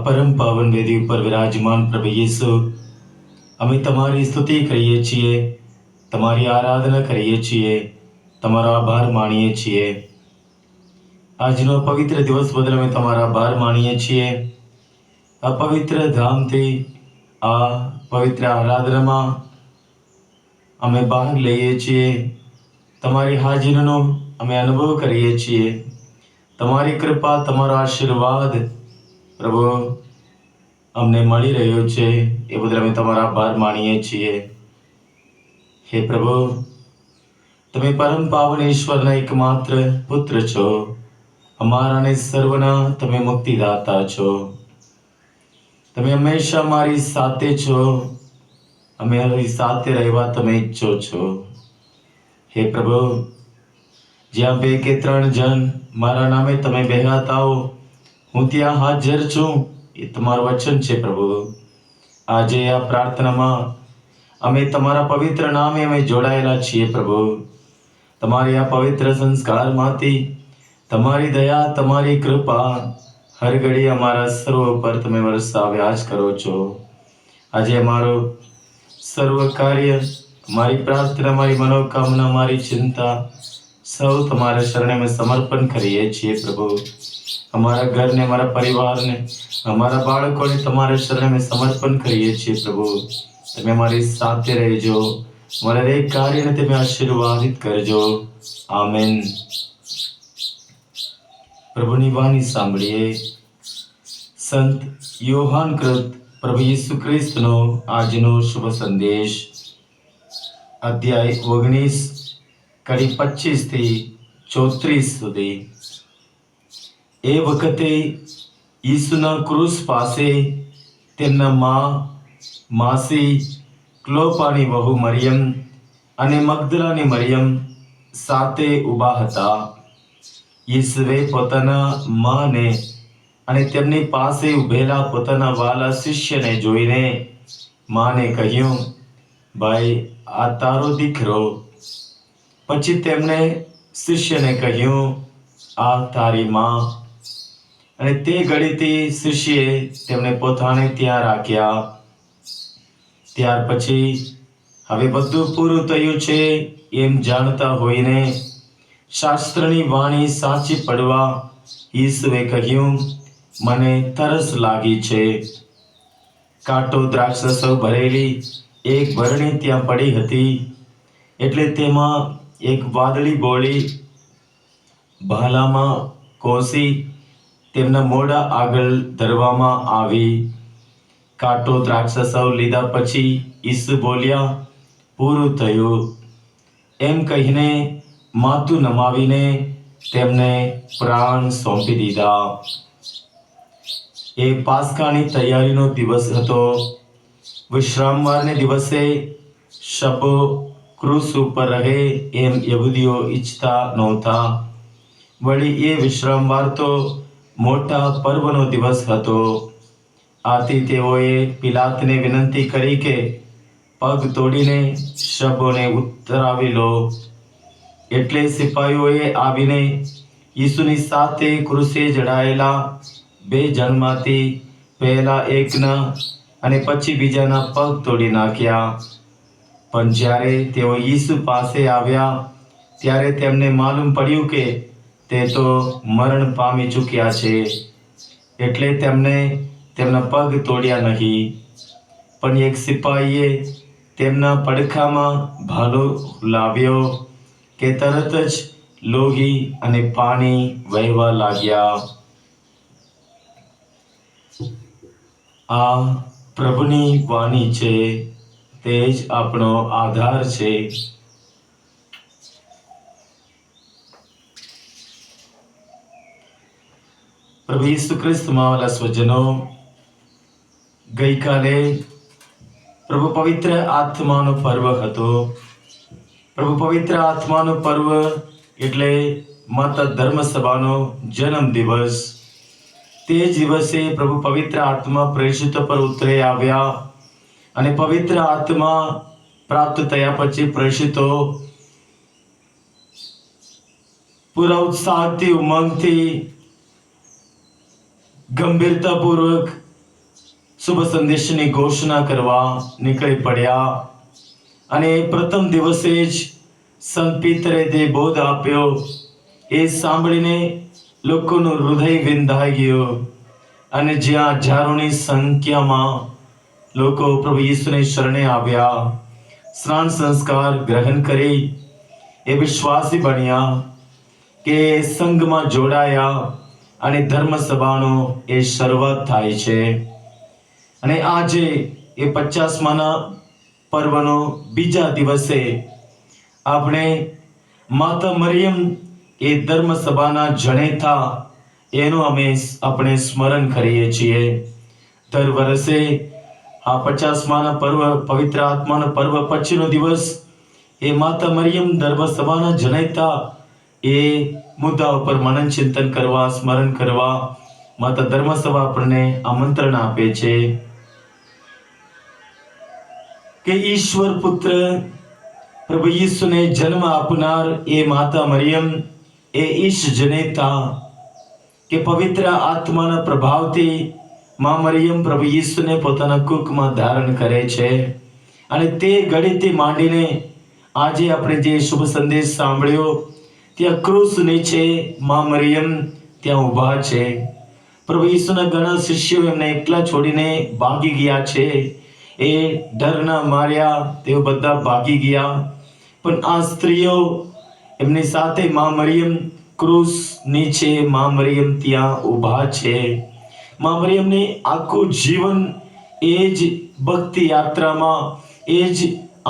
પરમ પાવન વેદી ઉપર વિરાજમાન પ્રભુ યેસુ, અમે તમારી સ્તુતિ કરીએ છીએ, તમારી આરાધના કરીએ છીએ, તમારો આભાર માનીએ છીએ. આજનો પવિત્ર દિવસ બદલ અમે તમારો આભાર માનીએ છીએ. આ પવિત્ર ધામથી આ પવિત્ર આરાધનામાં અમે ભાગ લઈએ છીએ. તમારી હાજરીનો અમે અનુભવ કરીએ છીએ. તમારી કૃપા, તમારો આશીર્વાદ પ્રભુ અમને મળી રહ્યો છે, એ બદલ અમે તમારા આભાર માનીએ છીએ. હે પ્રભુ, તમે પરમ પાવન ઈશ્વરના એકમાત્ર પુત્ર છો. અમારા અને સર્વના તમે મુક્તિદાતા છો. તમે હંમેશા મારી સાથે છો. અમારી સાથે રહેવા તમે ઈચ્છો છો. હે પ્રભુ, જ્યાં 2 કે 3 જણ મારા નામે તમે બેહાતા હો, હું ત્યાં હાજર છું, એ તમારું વચન છે પ્રભુ. આજે આ પ્રાર્થનામાં અમે તમારા પવિત્ર નામે અમે જોડાયેલા છીએ પ્રભુ. તમારી આ પવિત્ર સંસ્કારમાંથી તમારી દયા, તમારી કૃપા હર ઘડી અમારા સર્વ ઉપર તમે વરસાવ્યા જ કરો છો. આજે અમારો સર્વ કાર્ય, મારી પ્રાર્થના, મારી મનોકામના, મારી ચિંતા સૌ તમારા શરણે અમે સમર્પણ કરીએ છીએ પ્રભુ. અમારા ઘરને, અમારા પરિવારને, અમારા બાળકોને તમારા શરણે અમે સમર્પણ કરીએ છીએ પ્રભુ. તમે અમારી સાથે રહેજો. અમારા દરેક કાર્યને તમે આશીર્વાદિત કરજો. આમેન. પ્રભુની વાણી સાંભળીએ. સંત યોહાન કૃત પ્રભુ ઈસુ ખ્રિસ્તનો આજનો શુભ સંદેશ, અધ્યાય 19 કડી 25 થી 34 સુધી. એ વખતે ઈસુના ક્રૂસ પાસે તેમના માસી ક્લોપાની વહુ મરિયમ અને મગદલાની મરિયમ સાથે ઊભા હતા. ઈસુએ પોતાના માને અને તેમની પાસે ઊભેલા પોતાના વાલા શિષ્યને જોઈને માને કહ્યું, ભાઈ, આ તારો દીકરો. પછી તેમણે શિષ્યને કહ્યું, આ તારી માં. અને તે ઘડીથી શિષ્યએ તેમને પોતાને ત્યાં રાખ્યા. ત્યાર પછી હવે બધું પૂરું થયું છે એમ જાણતા હોઈને શાસ્ત્રની વાણી સાચી પડવા ઈસુએ કહ્યું, મને તરસ લાગી છે. કાંટો દ્રાક્ષરસ ભરેલી એક ભરણી ત્યાં પડી હતી, એટલે તેમાં એક વાદળી બોળી ભાલામાં કોસી તેમના મોઢા આગળ ધરવામાં આવી. કાંટો દ્રાક્ષરસ લીધા પછી ઈસુ બોલ્યા, પૂરું થયું એમ કહીને માથું નમાવીને તેમને પ્રાણ સોંપી દીધા. એ પાસ્કાની તૈયારીનો દિવસ હતો. વિશ્રામવારને દિવસે શબો ક્રૂસ ઉપર રહે એમ યહૂદીઓ ઈચ્છતા નહોતા. વળી એ વિશ્રામવાર તો મોટા પર્વનો દિવસ હતો. આથી તેઓએ પિલાતને વિનંતી કરી કે પગ તોડીને શબોને ઉતરાવી લો. એટલે સિપાહીઓએ આવીને ઈસુની સાથે ક્રૂસે જડાયેલા 2 જણમાંથી પહેલા એકના અને પછી બીજાના પગ તોડી નાખ્યા. પણ જ્યારે તેઓ ઈસુ પાસે આવ્યા ત્યારે તેમને માલુમ પડ્યું કે તે તો મરણ પામી ચૂક્યા છે. એટલે તેમને તેમના પગ તોડ્યા નહીં. પણ એક સિપાહીએ તેમના પડખામાં ભાલો લાવ્યો કે તરત જ લોહી અને પાણી વહેવા લાગ્યા. આ પ્રભુની વાણી છે, તે જ આપણો આધાર છે. પ્રભુ ઈસુ ખ્રિસ્તમાં વાલા સ્વજનો, ગઈકાલે પ્રભુ પવિત્ર આત્માનો પર્વ હતો. પ્રભુ પવિત્ર આત્માનો પર્વ એટલે માતા ધર્મસભાનો જન્મ દિવસ. તે જ દિવસે પ્રભુ પવિત્ર આત્મા પ્રેષિતો પર ઉતરી આવ્યા અને પવિત્ર આત્મા પ્રાપ્ત થયા પછી પ્રેષિતો પૂરા ઉત્સાહથી, ઉમંગથી, ગંભીરતાપૂર્વક શુભ સંદેશની ઘોષણા કરવા નીકળી પડ્યા. અને પ્રથમ દિવસે જ સંત પીતરે જે બોધ આપ્યો એ સાંભળીને લોકોનું હૃદય વિંધાઈ ગયું. અને જ્યાં હજારોની સંખ્યામાં લોકો પ્રભુ ઈસુને શરણે આવ્યા, સ્નાન સંસ્કાર ગ્રહણ કરી એ વિશ્વાસી બન્યા, કે સંઘમાં જોડાયા અને ધર્મસભાનો એ શરૂઆત થાય છે. અને આજે એ 50માના પર્વનો બીજા દિવસે આપણે માતા મરિયમ એ ધર્મસભાના જનેતા એનું આપણે સ્મરણ કરીએ છીએ. દર વર્ષે આ 50માના પર્વ, પવિત્ર આત્માના પર્વ પછીનો દિવસ એ માતા મરિયમ ધર્મસભાના જનેતા એ મુદ્દા ઉપર મનન ચિંતન કરવા, સ્મરણ કરવા માતા ધર્મસભા આપણને આમંત્રણ આપે છે કે ઈશ્વર પુત્ર પ્રભુ ઈસુને જન્મ આપનાર એ માતા મરિયમ એ ઈશ જનેતા કે પવિત્ર આત્માના પ્રભાવથી મા મરિયમ પ્રભુ ઈસુને પોતાના કુખમાં ધારણ કરે છે. અને તે ઘડીથી માંડીને આજે આપણે જે શુભ સંદેશ સાંભળ્યો, ત્યાં ક્રૂસ નીચે મા મરિયમ ત્યાં ઊભા છે. પ્રભુ ઈસુના ઘણા શિષ્યો એમને એકલા છોડીને ભાગી ગયા છે. એ ડરના માર્યા તેઓ બધા ભાગી ગયા. પણ આ સ્ત્રીઓ એમની સાથે મા મરિયમ ક્રૂસ નીચે મા મરિયમ ત્યાં ઊભા છે. મા મરિયમને આખું જીવન એ જ ભક્તિ યાત્રામાં, એ જ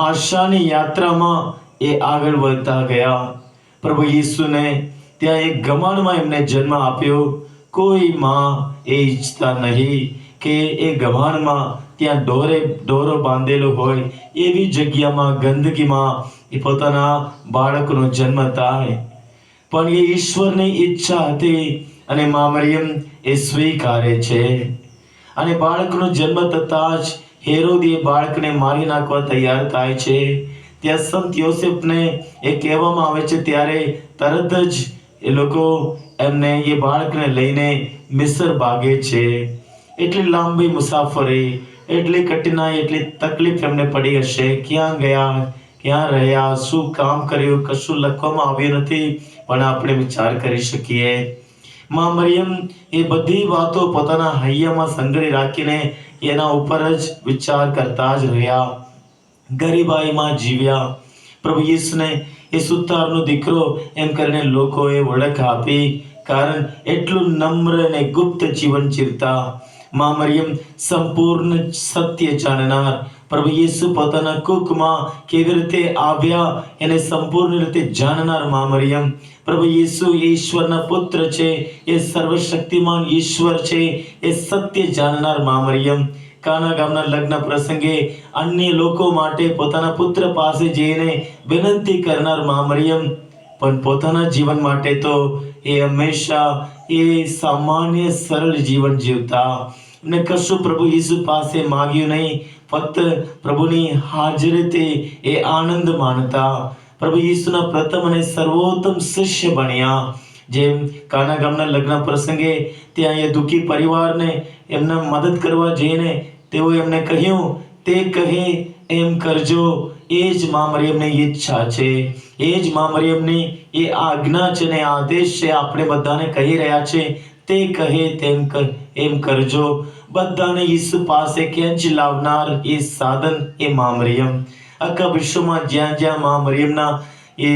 આશાની યાત્રામાં એ આગળ વધતા ગયા. પ્રભુ ઈસુને ત્યાં એક ગમાણમાં એમને જન્મ આપ્યો. કોઈ માં એ ઈચ્છતા નહીં કે એ ગમાણમાં ત્યાં દોરો બાંધેલો હોય એવી જગ્યામાં, ગંદકીમાં એ પોતાના બાળકનો જન્મ થાય. પણ એ ઈશ્વરની ઈચ્છા હતી અને મા મરિયમ એ સ્વીકારે છે. અને બાળકનો જન્મ થતાં જ હેરોદ એ બાળકને મારી નાખવા તૈયાર થાય છે. ત્યાં સંત યોસેફને એ કહેવામાં આવે છે, ત્યારે તરત જ એ લોકો એમને એ બાળકને લઈને મિસર ભાગે છે. એટલી લાંબી મુસાફરી, એટલી કઠિનાઈ, એટલી તકલીફ એમને પડી હશે. ક્યાં ગયા, ક્યાં રહ્યા, શું કામ કર્યું, કશું લખવામાં આવ્યું નથી, પણ આપણે વિચાર કરી શકીએ. મા મરિયમ એ બધી વાતો પોતાના હૈયામાં સંઘરી રાખીને એના ઉપર જ વિચાર કરતા જ રહ્યા. ગરીબાઈમાં જીવ્યા. પ્રભુ ઈસુને એ સુતારનો દીકરો એમ કરીને લોકોએ ઓળખ આપી, કારણ એટલું નમ્ર અને ગુપ્ત જીવન જીવતા. મા મરિયમ સંપૂર્ણ સત્ય જાણનાર. પ્રભુ ઈસુ પોતાના કુખમાં કેવી રીતે આવ્યા એને સંપૂર્ણ રીતે જાણનાર મા મરિયમ. પ્રભુ ઈસુ ઈશ્વરના પુત્ર છે, એ સર્વશક્તિમાન ઈશ્વર છે, એ સત્ય જાણનાર મા મરિયમ. કાના ગામના લગ્ન પ્રસંગે અન્ય લોકો માટે પોતાના પુત્ર પાસે જઈને વિનંતી કરનાર મા મરિયમ, પણ પોતાના જીવન માટે તો એ હંમેશા એ સામાન્ય સરળ જીવન જીવતા. એમને કશું પ્રભુ ઈસુ પાસે માગ્યું નહીં, ફક્ત પ્રભુની હાજરીથી એ આનંદ માણતા. પ્રભુ ઈસુના પ્રથમ અને સર્વોત્તમ શિષ્ય બન્યા. જેમ કાના ગામના લગ્ન પ્રસંગે ત્યાં એ દુઃખી પરિવારને એમના મદદ કરવા જઈને તેઓ એમને કહ્યું, તે કહે એમ કરજો. એ જ મા મરિયમની ઈચ્છા છે, એ જ મા મરિયમની એ આજ્ઞા છે ને આદેશ છે. આપણે બધાને કહી રહ્યા છે, તે કહે તેમ એમ કરજો. બધાને ઈસુ પાસે ખેંચી લાવનાર એ સાધન એ મા મરિયમ. આખા વિશ્વમાં જ્યાં જ્યાં મા મરિયમના એ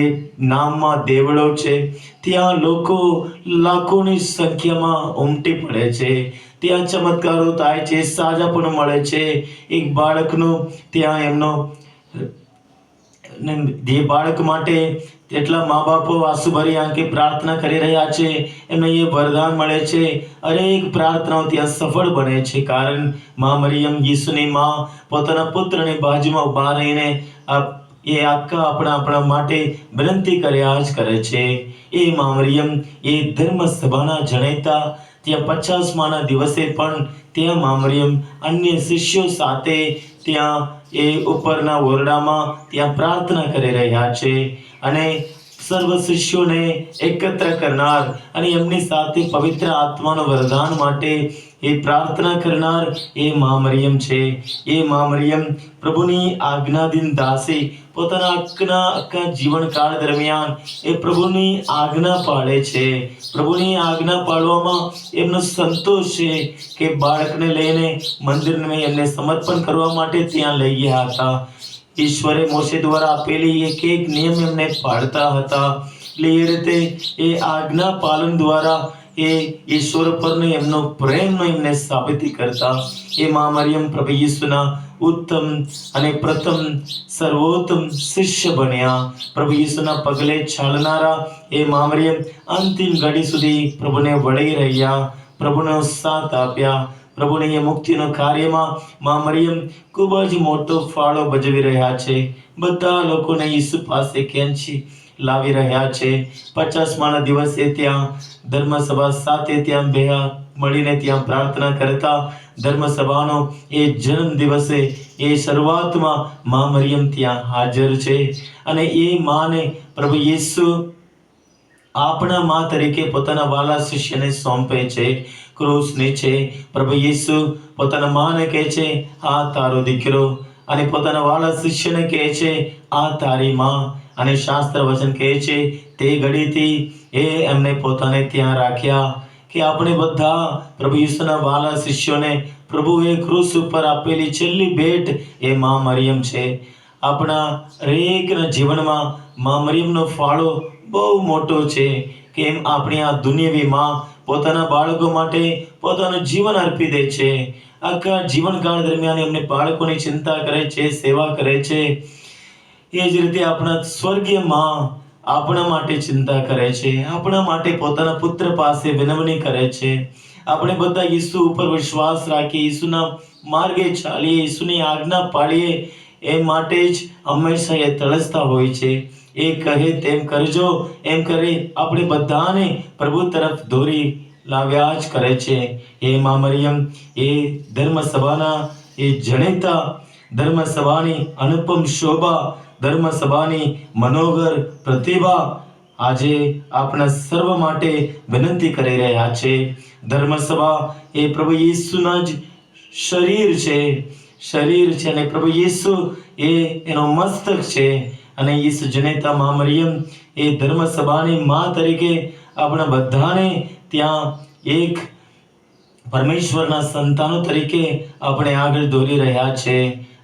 નામમાં દેવળો છે, ત્યાં લોકો લાખોની સંખ્યામાં ઉમટી પડે છે. ત્યાં ચમત્કારો થાય છે, સાજાપણું મળે છે. એક બાળકનું ત્યાં એમનો જે બાળક માટે એટલા મા બાપો આંસુભરી આંખે પ્રાર્થના કરી રહ્યા છે, એમને એ વરદાન મળે છે. હરેક પ્રાર્થનાઓ ત્યાં સફળ બને છે, કારણ મા મરિયમ યીશુની માં પોતાના પુત્રની બાજુમાં ઊભા રહીને એ આખા આપણા માટે વિનંતી કર્યા જ કરે છે. એ મા મરિયમ એ ધર્મ સભાના જણેતા ત્યાં 50માના દિવસે પણ ત્યાં મા મરિયમ અન્ય શિષ્યો સાથે ત્યાં એ ઉપરના ઓરડામાં ત્યાં પ્રાર્થના કરી રહ્યા છે, અને સર્વ શિષ્યોને એકત્ર કરનાર અને એમની સાથે પવિત્ર આત્માનું વરદાન માટે એ પ્રાર્થના કરનાર એ મા મરિયમ છે. એ મા મરિયમ પ્રભુની આજ્ઞાધીન દાસી પોતાના આખા જીવનકાળ દરમિયાન એ પ્રભુની આજ્ઞા પાળે છે. પ્રભુની આજ્ઞા પાળવામાં એમનો સંતોષ છે કે બાળકને લઈને મંદિરને એમને સમર્પણ કરવા માટે ત્યાં લઈ ગયા હતા. ઈશ્વરે મોશે દ્વારા આપેલી એક નિયમ એમને પાળતા હતા. એટલે એ રીતે એ આજ્ઞા પાલન દ્વારા એ ઈશ્વર પરનો એમનો પ્રેમનો એમને સાબિતી કરતા એ મા મરિયમ પ્રભુ ઈસુના ઉત્તમ અને પ્રથમ સર્વોત્તમ શિષ્ય બન્યા. પ્રભુ ઈસુના પગલે ચાલનારા એ મા મરિયમ અંતિમ ઘડી સુધી પ્રભુને વળી રહ્યા, પ્રભુનો સાથ આપ્યા. પ્રભુની એ મુક્તિના કાર્યમાં મા મરિયમ ખૂબ જ મોટો ફાળો ભજવી રહ્યા છે. બધા લોકોને ઈસુ પાસે ખેંચી લાવી રહ્યા છે. 50માના દિવસે ત્યાં ધર્મસભા સાથે ત્યાં ભેગા મળીને ત્યાં પ્રાર્થના કરતા. ધર્મસભાનો એ જન્મ દિવસે એ શરૂઆતમાં મા મરિયમ ત્યાં હાજર છે, અને એ માને પ્રભુ ઈસુ આપણા માં તરીકે પોતાના વાલા શિષ્યને સોંપે છે. ક્રૂસ નીચે પ્રભુ ઈસુ પોતાના માને કહે છે, આ તારો દીકરો, અને પોતાના વાલા શિષ્યને કહે છે, આ તારી માં. અને શાસ્ત્ર વચન કહે છે તે ઘડીથી એ એમને પોતાને ત્યાં રાખ્યા કે આપણે બધા પ્રભુ ઈસુના વાલા શિષ્યોને પ્રભુએ ક્રૂસ ઉપર આપેલી છેલ્લી ભેટ એ મા મરિયમ છે. આપણા હરેકના જીવનમાં મા મરિયમનો ફાળો બહુ મોટો છે. કેમ આપણી આ દુનિયાવી માં પોતાના બાળકો માટે પોતાનું જીવન અર્પી દે છે. આખા જીવનકાળ દરમિયાન એમને બાળકોની ચિંતા કરે છે, સેવા કરે છે. એ જ રીતે આપણા સ્વર્ગીય માં આપણા માટે ચિંતા કરે છે, આપણા માટે પોતાના પુત્ર પાસે વિનવણી કરે છે. આપણે બધા ઈસુ ઉપર વિશ્વાસ રાખીએ, ઈસુના માર્ગે ચાલીએ, ઈસુની આજ્ઞા પાળીએ, એ માટે જ હંમેશા એ તળસતા હોય છે. એ કહે તેમ કરજો એમ કરી આપણે બધાને પ્રભુ તરફ દોરી લાવ્યા જ કરે છે. એ મા મરિયમ એ ધર્મસભાના એ જણેતા, ધર્મસભાની અનુપમ શોભા, ધર્મસભાની મનોહર પ્રતિભા આજે આપણા સર્વ માટે વિનંતી કરી રહ્યા છે. ધર્મસભા એ પ્રભુ ઈસુના જ શરીર છે, અને પ્રભુ ઈસુ એ એનો મસ્તક છે. અને ઈસુ જનેતા મા મરિયમ એ ધર્મસભાની માં તરીકે આપણા બધાને ત્યાં એક પરમેશ્વરના સંતાનો તરીકે આપણે આગળ દોરી રહ્યા છે.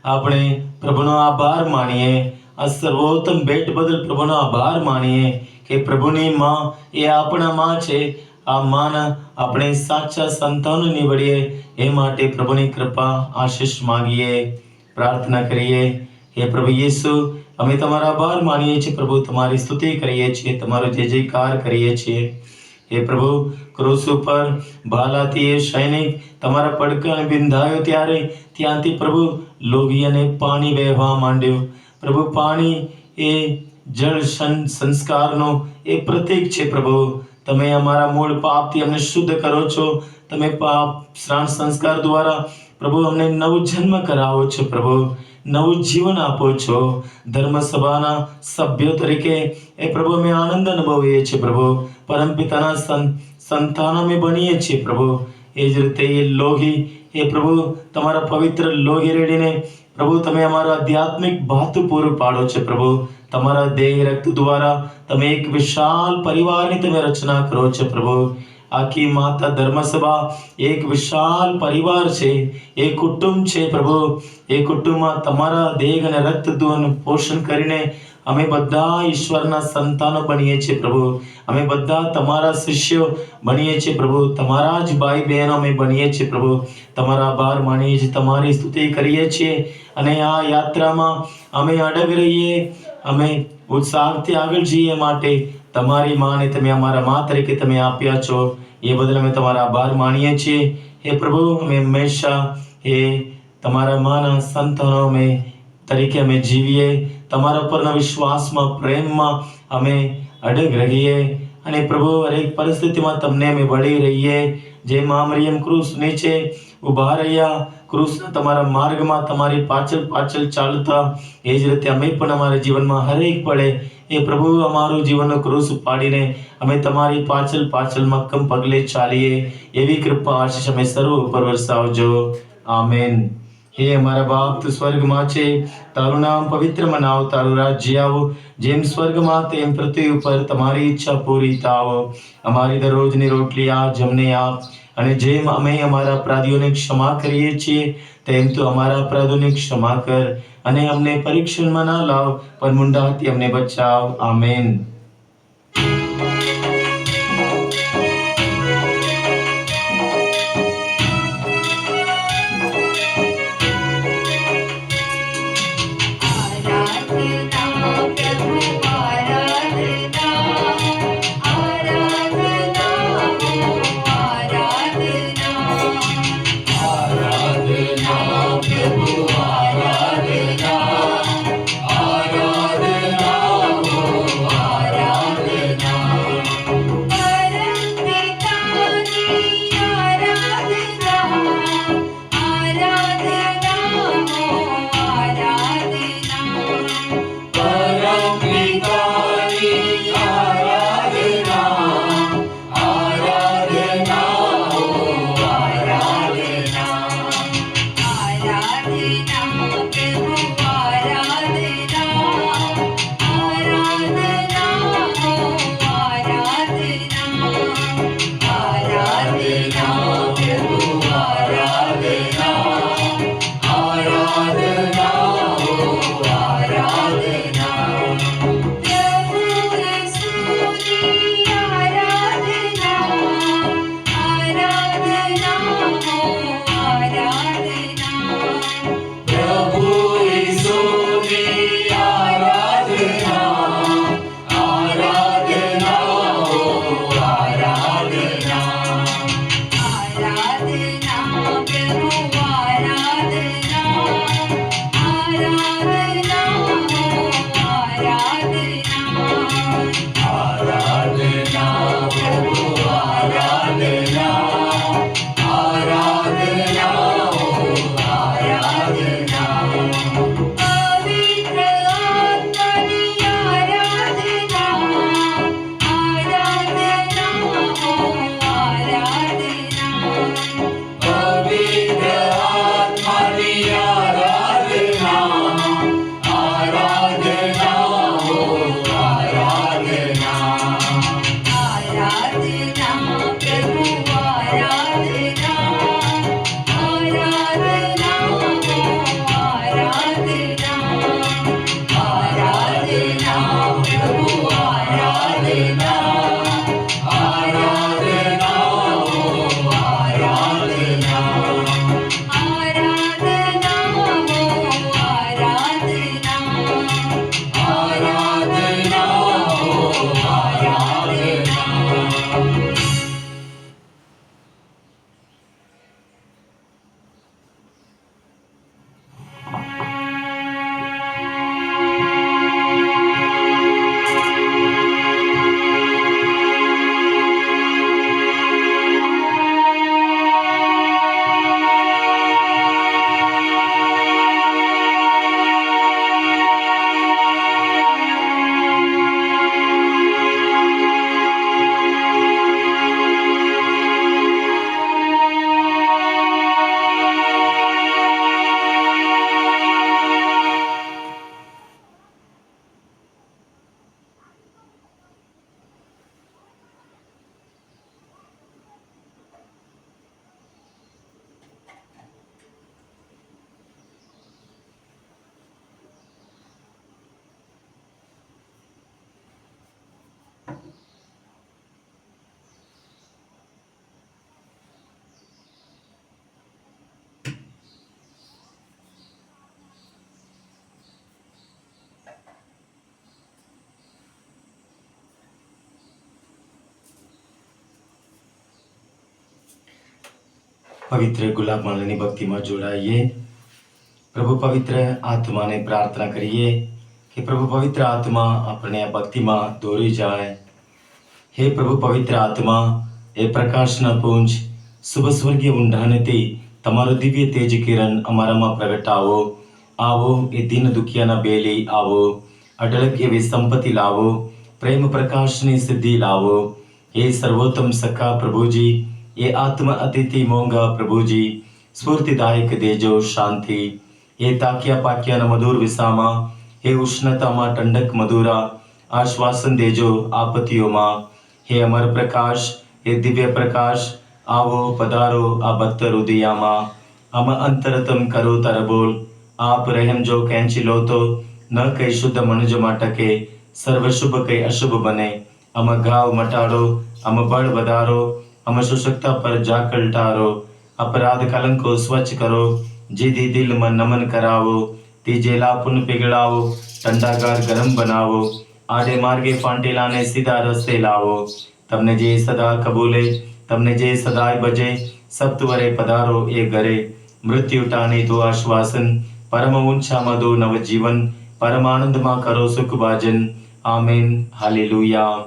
આપણે પ્રભુનો આભાર માનીએ, આ સર્વોત્તમ ભેટ બદલ પ્રભુનો આભાર માનીએ કે પ્રભુની માં એ આપણા માં છે. આ માના આપણે સાચા સંતાનો નીવડીએ એ માટે પ્રભુની કૃપા આશીષ માંગીએ, પ્રાર્થના કરીએ. હે પ્રભુ ઈસુ, અમે તમારા આભાર માનીએ છીએ પ્રભુ, તમારી સ્તુતિ કરીએ છીએ, તમારો જય જયકાર કરીએ છીએ. હે પ્રભુ, ક્રૂસ ઉપર ભાલાથી એ સૈનિક તમારા પડકાને વિંધાયો ત્યારે ત્યાંથી પ્રભુ લોહી અને પાણી વહેવા માંડ્યું. પ્રભુ પાણી એ જળ સંસ્કારનો એ પ્રતીક છે. પ્રભુ તમે અમારા મૂળ પાપથી અમને શુદ્ધ કરો છો. તમે પાપ સ્નાન સંસ્કાર દ્વારા પ્રભુ અમને નવું જન્મ કરાવો છો. પ્રભુ નવું જીવન આપો છો. ધર્મસભાના સભ્યો તરીકે એ પ્રભુ અમે આનંદ અનુભવીએ છીએ. પ્રભુ પરમપિતાના સંતાન અમે બનીએ છીએ. પ્રભુ એ જ રીતે એ લોહી એ પ્રભુ તમારા પવિત્ર લોહી રેડીને પ્રભુ તમે અમારા આધ્યાત્મિક ભાતું પૂરું પાડો છો. પ્રભુ તમારા દેહ રક્ત દ્વારા તમે એક વિશાળ પરિવારની તમે રચના કરો છો. પ્રભુ આખી માતા ધર્મસભા એક વિશાળ પરિવાર છે, એ કુટુંબ છે. પ્રભુ એ કુટુંબમાં તમારા દેહ અને રક્ત દૂધનું પોષણ કરીને અમે બધા ઈશ્વરના સંતાનો બનીએ છીએ પ્રભુ. અમે બધા તમારા શિષ્યો બનીએ છીએ પ્રભુ. તમારા જ ભાઈ બહેનો અમે બનીએ છીએ પ્રભુ. તમારા આભાર માનીએ છીએ, તમારી સ્તુતિ કરીએ છીએ અને આ યાત્રામાં અમે અડગ રહીએ, અમે ઉત્સાહથી આગળ જઈએ માટે તમારી માને તમે અમારા મા તરીકે તમે આપ્યા છો એ બદલ અમે તમારા આભાર માનીએ છીએ. હે પ્રભુ, અમે હંમેશા એ તમારા માના સંતાનો અમે તરીકે અમે જીવીએ, તમારા પરના વિશ્વાસમાં, પ્રેમમાં અમે અડગ રહીએ અને પ્રભુ હરેક પરિસ્થિતિમાં તમને અમે વળી રહીએ. જે મરિયમ ક્રૂસ નીચે ઊભા રહ્યા, ક્રૂસના તમારા માર્ગમાં તમારી પાછળ પાછળ ચાલતા, એ જ રીતે અમે પણ અમારા જીવનમાં હરેક પળે એ પ્રભુ અમારું જીવનનો ક્રૂસ ઉપાડીને અમે તમારી પાછળ પાછળ મક્કમ પગલે ચાલીએ. એવી કૃપા આશીષ અમે સર્વ ઉપર વરસાવજો. આમેન. હે અમારા બાપ, તું સ્વર્ગમાં છે, તારું નામ પવિત્ર મનાવ, તારું રાજ્ય આવો, જેમ સ્વર્ગમાં તેમ પૃથ્વી ઉપર તમારી ઈચ્છા પૂરી થાવ. અમારી દરરોજની રોટલી આજ અમને આપ, અને જેમ અમે અમારા અપરાધીઓને ક્ષમા કરીએ છીએ તેમ તું અમારા અપરાધોને ક્ષમા કર, અને અમને પરીક્ષણમાં ના લાવ, પણ મુંડાથી અમને બચાવ. આમેન. પ્રભુ પવિત્ર ગુલાબમાલાની ભક્તિમાં જોડાઈએ. પ્રભુ પવિત્ર આત્માને પ્રાર્થના કરીએ કે પ્રભુ પવિત્ર આત્મા આપણે આ ભક્તિમાં દોરી જાય. હે પ્રભુ પવિત્ર આત્મા, એ પ્રકાશના પુંજ, શુભ સ્વર્ગીય ઊંડાણથી તમારો દિવ્ય તેજ કિરણ અમારામાં પ્રગટાવો. આવો એ દીન દુખિયાના બેલી આવો, અઢળક એવી સંપત્તિ લાવો, પ્રેમ પ્રકાશની સિદ્ધિ લાવો. હે સર્વોત્તમ સખા પ્રભુજી, એ આત્મ અતિથિ મોંઘા પ્રભુજી, સ્ફૂર્તિદાયક દેજો શાંતિ. એ તાક્યા પાક્યાના મધુર વિસામાં, હે ઉષ્ણતામાં ઠંડક મધુરા, આશ્વાસન દેજો આપત્તિઓમાં. હે અમર પ્રકાશ, હે દિવ્ય પ્રકાશ, આવો પધારો આ ભક્ત હૃદયામાં. અમ અંતરતમ કરો તરબોલ, આપ રહેમ જો ખેંચી લો તો ન કઈ શુદ્ધ મનુજ માટકે, સર્વ શુભ કઈ અશુભ બને. અમ ઘાવ મટાડો, અમ બળ વધારો, અમ સુશક્તા પર જાકલ ટારો. અપરાધ કલંકો સ્વચ્છ કરો, જીદી દિલમાં નમન કરાવો. તીજેલા પુન પીગળાવો, ઠંડાગાર ગરમ બનાવો. આડે માર્ગે ફાંટેલાને સીધા રસ્તે લાવો. તમને જે સદા કબૂલે, તમને જે સદાય બજે, સપ્તવરે પધારો એ ઘરે. મૃત્યુ ટાણી તો આશ્વાસન, પરમ ઊંચામાં દો નવજીવન, પરમાનંદમાં કરો સુખ ભાજન. આમેન. હાલેલુયા.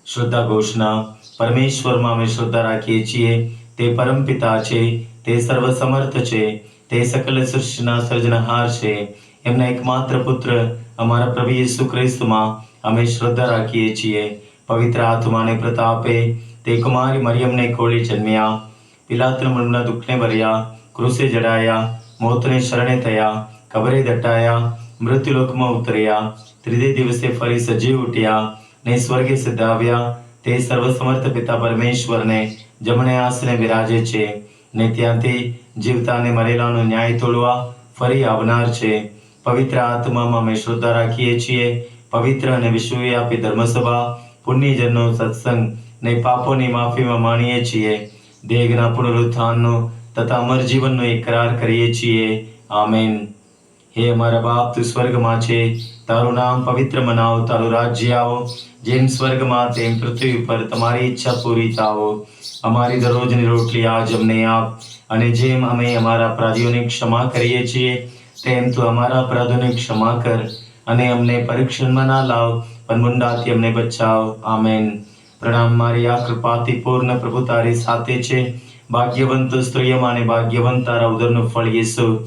શ્રદ્ધા ઘોષણા. પરમેશ્વરમાં અમે શ્રદ્ધા રાખીએ છીએ. તે પરમ પિતા છે, તે સર્વ સમર્થ છે, તે સકલ સૃષ્ટિના સર્જનહાર છે. એમના એકમાત્ર પુત્ર અમારા પ્રભુ ઈસુ ખ્રિસ્તમાં અમે શ્રદ્ધા રાખીએ છીએ. પવિત્ર આત્માને પ્રતાપે તે કુમારી મરિયમને કોળી જન્મ્યા, પિલાતના મનના દુઃખને ભર્યા, ક્રુસે જડાયા, મોતને શરણે થયા, કબરે દટાયા, મૃત્યુલોકમાં ઉતર્યા, ત્રીજે દિવસે ફરી સજીવ ઉઠ્યા ને સ્વર્ગે સિધાવ્યા. તે સર્વસમર્થ પિતા પરમેશ્વરને જમણે આસને બિરાજે છે ને ત્યાંથી જીવતાને મરેલાનો ન્યાય તોડવા ફરી આવનાર છે. પવિત્ર આત્મામાં અમે શ્રદ્ધા રાખીએ છીએ. પવિત્ર અને વિશ્વવ્યાપી ધર્મસભા, પુણ્યજનનો સત્સંગ ને પાપોની માફીમાં માણીએ છીએ. દેહના પુનરુત્થાનનો તથા અમર જીવનનો એકરાર કરીએ છીએ. આમેન. હે અમારા બાપ, તું સ્વર્ગમાં છે, તારું નામ પવિત્ર મનાવો, તારું રાજ્ય આવો. જેમ સ્વર્ગમાં તેમ પૃથ્વી ઉપર તમારી ઈચ્છા પૂરી થાવો. અમારી દરરોજની રોટલી આજ અમને આપ, અને જેમ અમે અમારા અપરાધીઓને ક્ષમા કરીએ છીએ તેમ તું અમારા અપરાધોને ક્ષમા કર, અને અમને પરીક્ષણમાં ના લાવ, પણ મુંડાથી અમને બચાવ. આમેન. પ્રણામ મારી આ કૃપાથી પૂર્ણ પ્રભુ તારી સાથે છે. ભાગ્યવંત સ્ત્રીઓમાં અને ભાગ્યવંત તારા ઉદરનું ફળ યેસુ.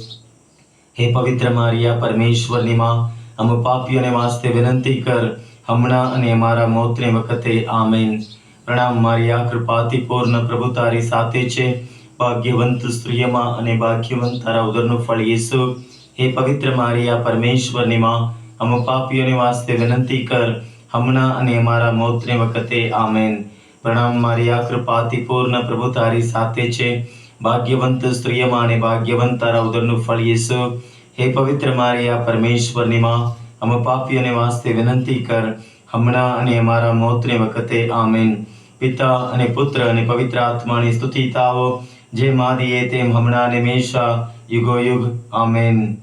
હે પવિત્ર મારિયા, પરમેશ્વરની માં, અમ પાપીઓને વાસ્તે વિનંતી કર, હમણાં અને અમારા મોતને વખતે. આમેન. પ્રણામ મારિયા, કૃપાથી પૂર્ણ પ્રભુ તારી સાથે છે. ભાગ્યવંત સ્ત્રીઓમાં અને ભાગ્યવંત તારા ઉદરનું ફળ યેસુ. હે પવિત્ર મારિયા, પરમેશ્વરની માં, અમ પાપીઓને વાસ્તે વિનંતી કર, હમણાં અને અમારા મોતને વખતે. આમેન. પ્રણામ મારિયા, કૃપાથી પૂર્ણ પ્રભુ તારી સાથે છે. ભાગ્યવંત સ્ત્રીઓમાં અને ભાગ્યવંત તારા ઉદરનું ફળ યેસુ. હે પવિત્ર મારિયા, પરમેશ્વરની માં, અમ પાપીઓને વાસ્તે વિનંતી કર, હમણાં અને અમારા મોતને વખતે. આમેન. પિતા અને પુત્ર અને પવિત્ર આત્માની સ્તુતિ થાવો, જેમ આદિએ તેમ હમણાં અને હંમેશા યુગો યુગ. આમેન.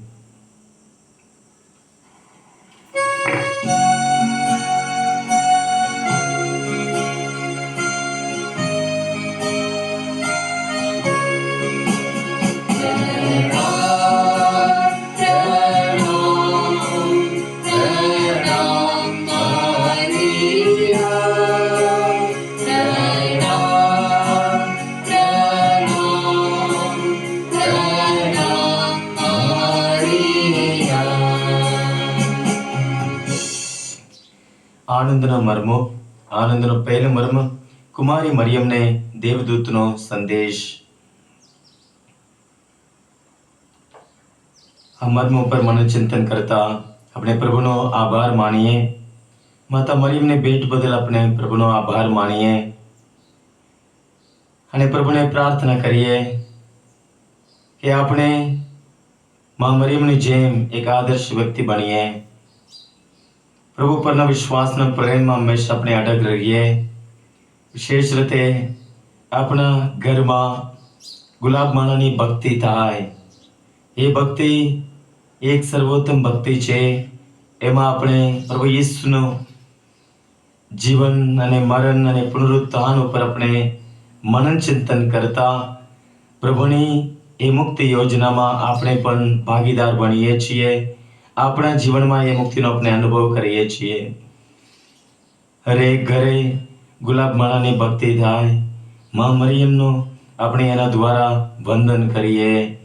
આનંદનો મર્મો. આનંદનો પહેલો મર્મ, કુમારી મરિયમને દેવદૂતનો સંદેશ. આ મર્મો પર મનોચિંતન કરતા આપણે પ્રભુનો આભાર માનીએ. માતા મરિયમને ભેટ બદલ આપણે પ્રભુનો આભાર માનીએ અને પ્રભુને પ્રાર્થના કરીએ કે આપણે મા મરિયમની જેમ એક આદર્શ વ્યક્તિ બનીએ. પ્રભુ પરના વિશ્વાસના પ્રેમમાં હંમેશા આપણે અડગ રહીએ. વિશેષ રીતે આપણા ઘરમાં ગુલાબમાલાની ભક્તિ થાય. એ ભક્તિ એક સર્વોત્તમ ભક્તિ છે. એમાં આપણે પ્રભુ ઈસુનું જીવન અને મરણ અને પુનરુત્થાન ઉપર આપણે મનન ચિંતન કરતા પ્રભુની એ મુક્તિ યોજનામાં આપણે પણ ભાગીદાર બનીએ છીએ. આપણા જીવનમાં એ મુક્તિનો આપણે અનુભવ કરીએ છીએ. હરેક ઘરે ગુલાબમાળાની ભક્તિ થાય, મા મરિયમનું આપણે એના દ્વારા વંદન કરીએ.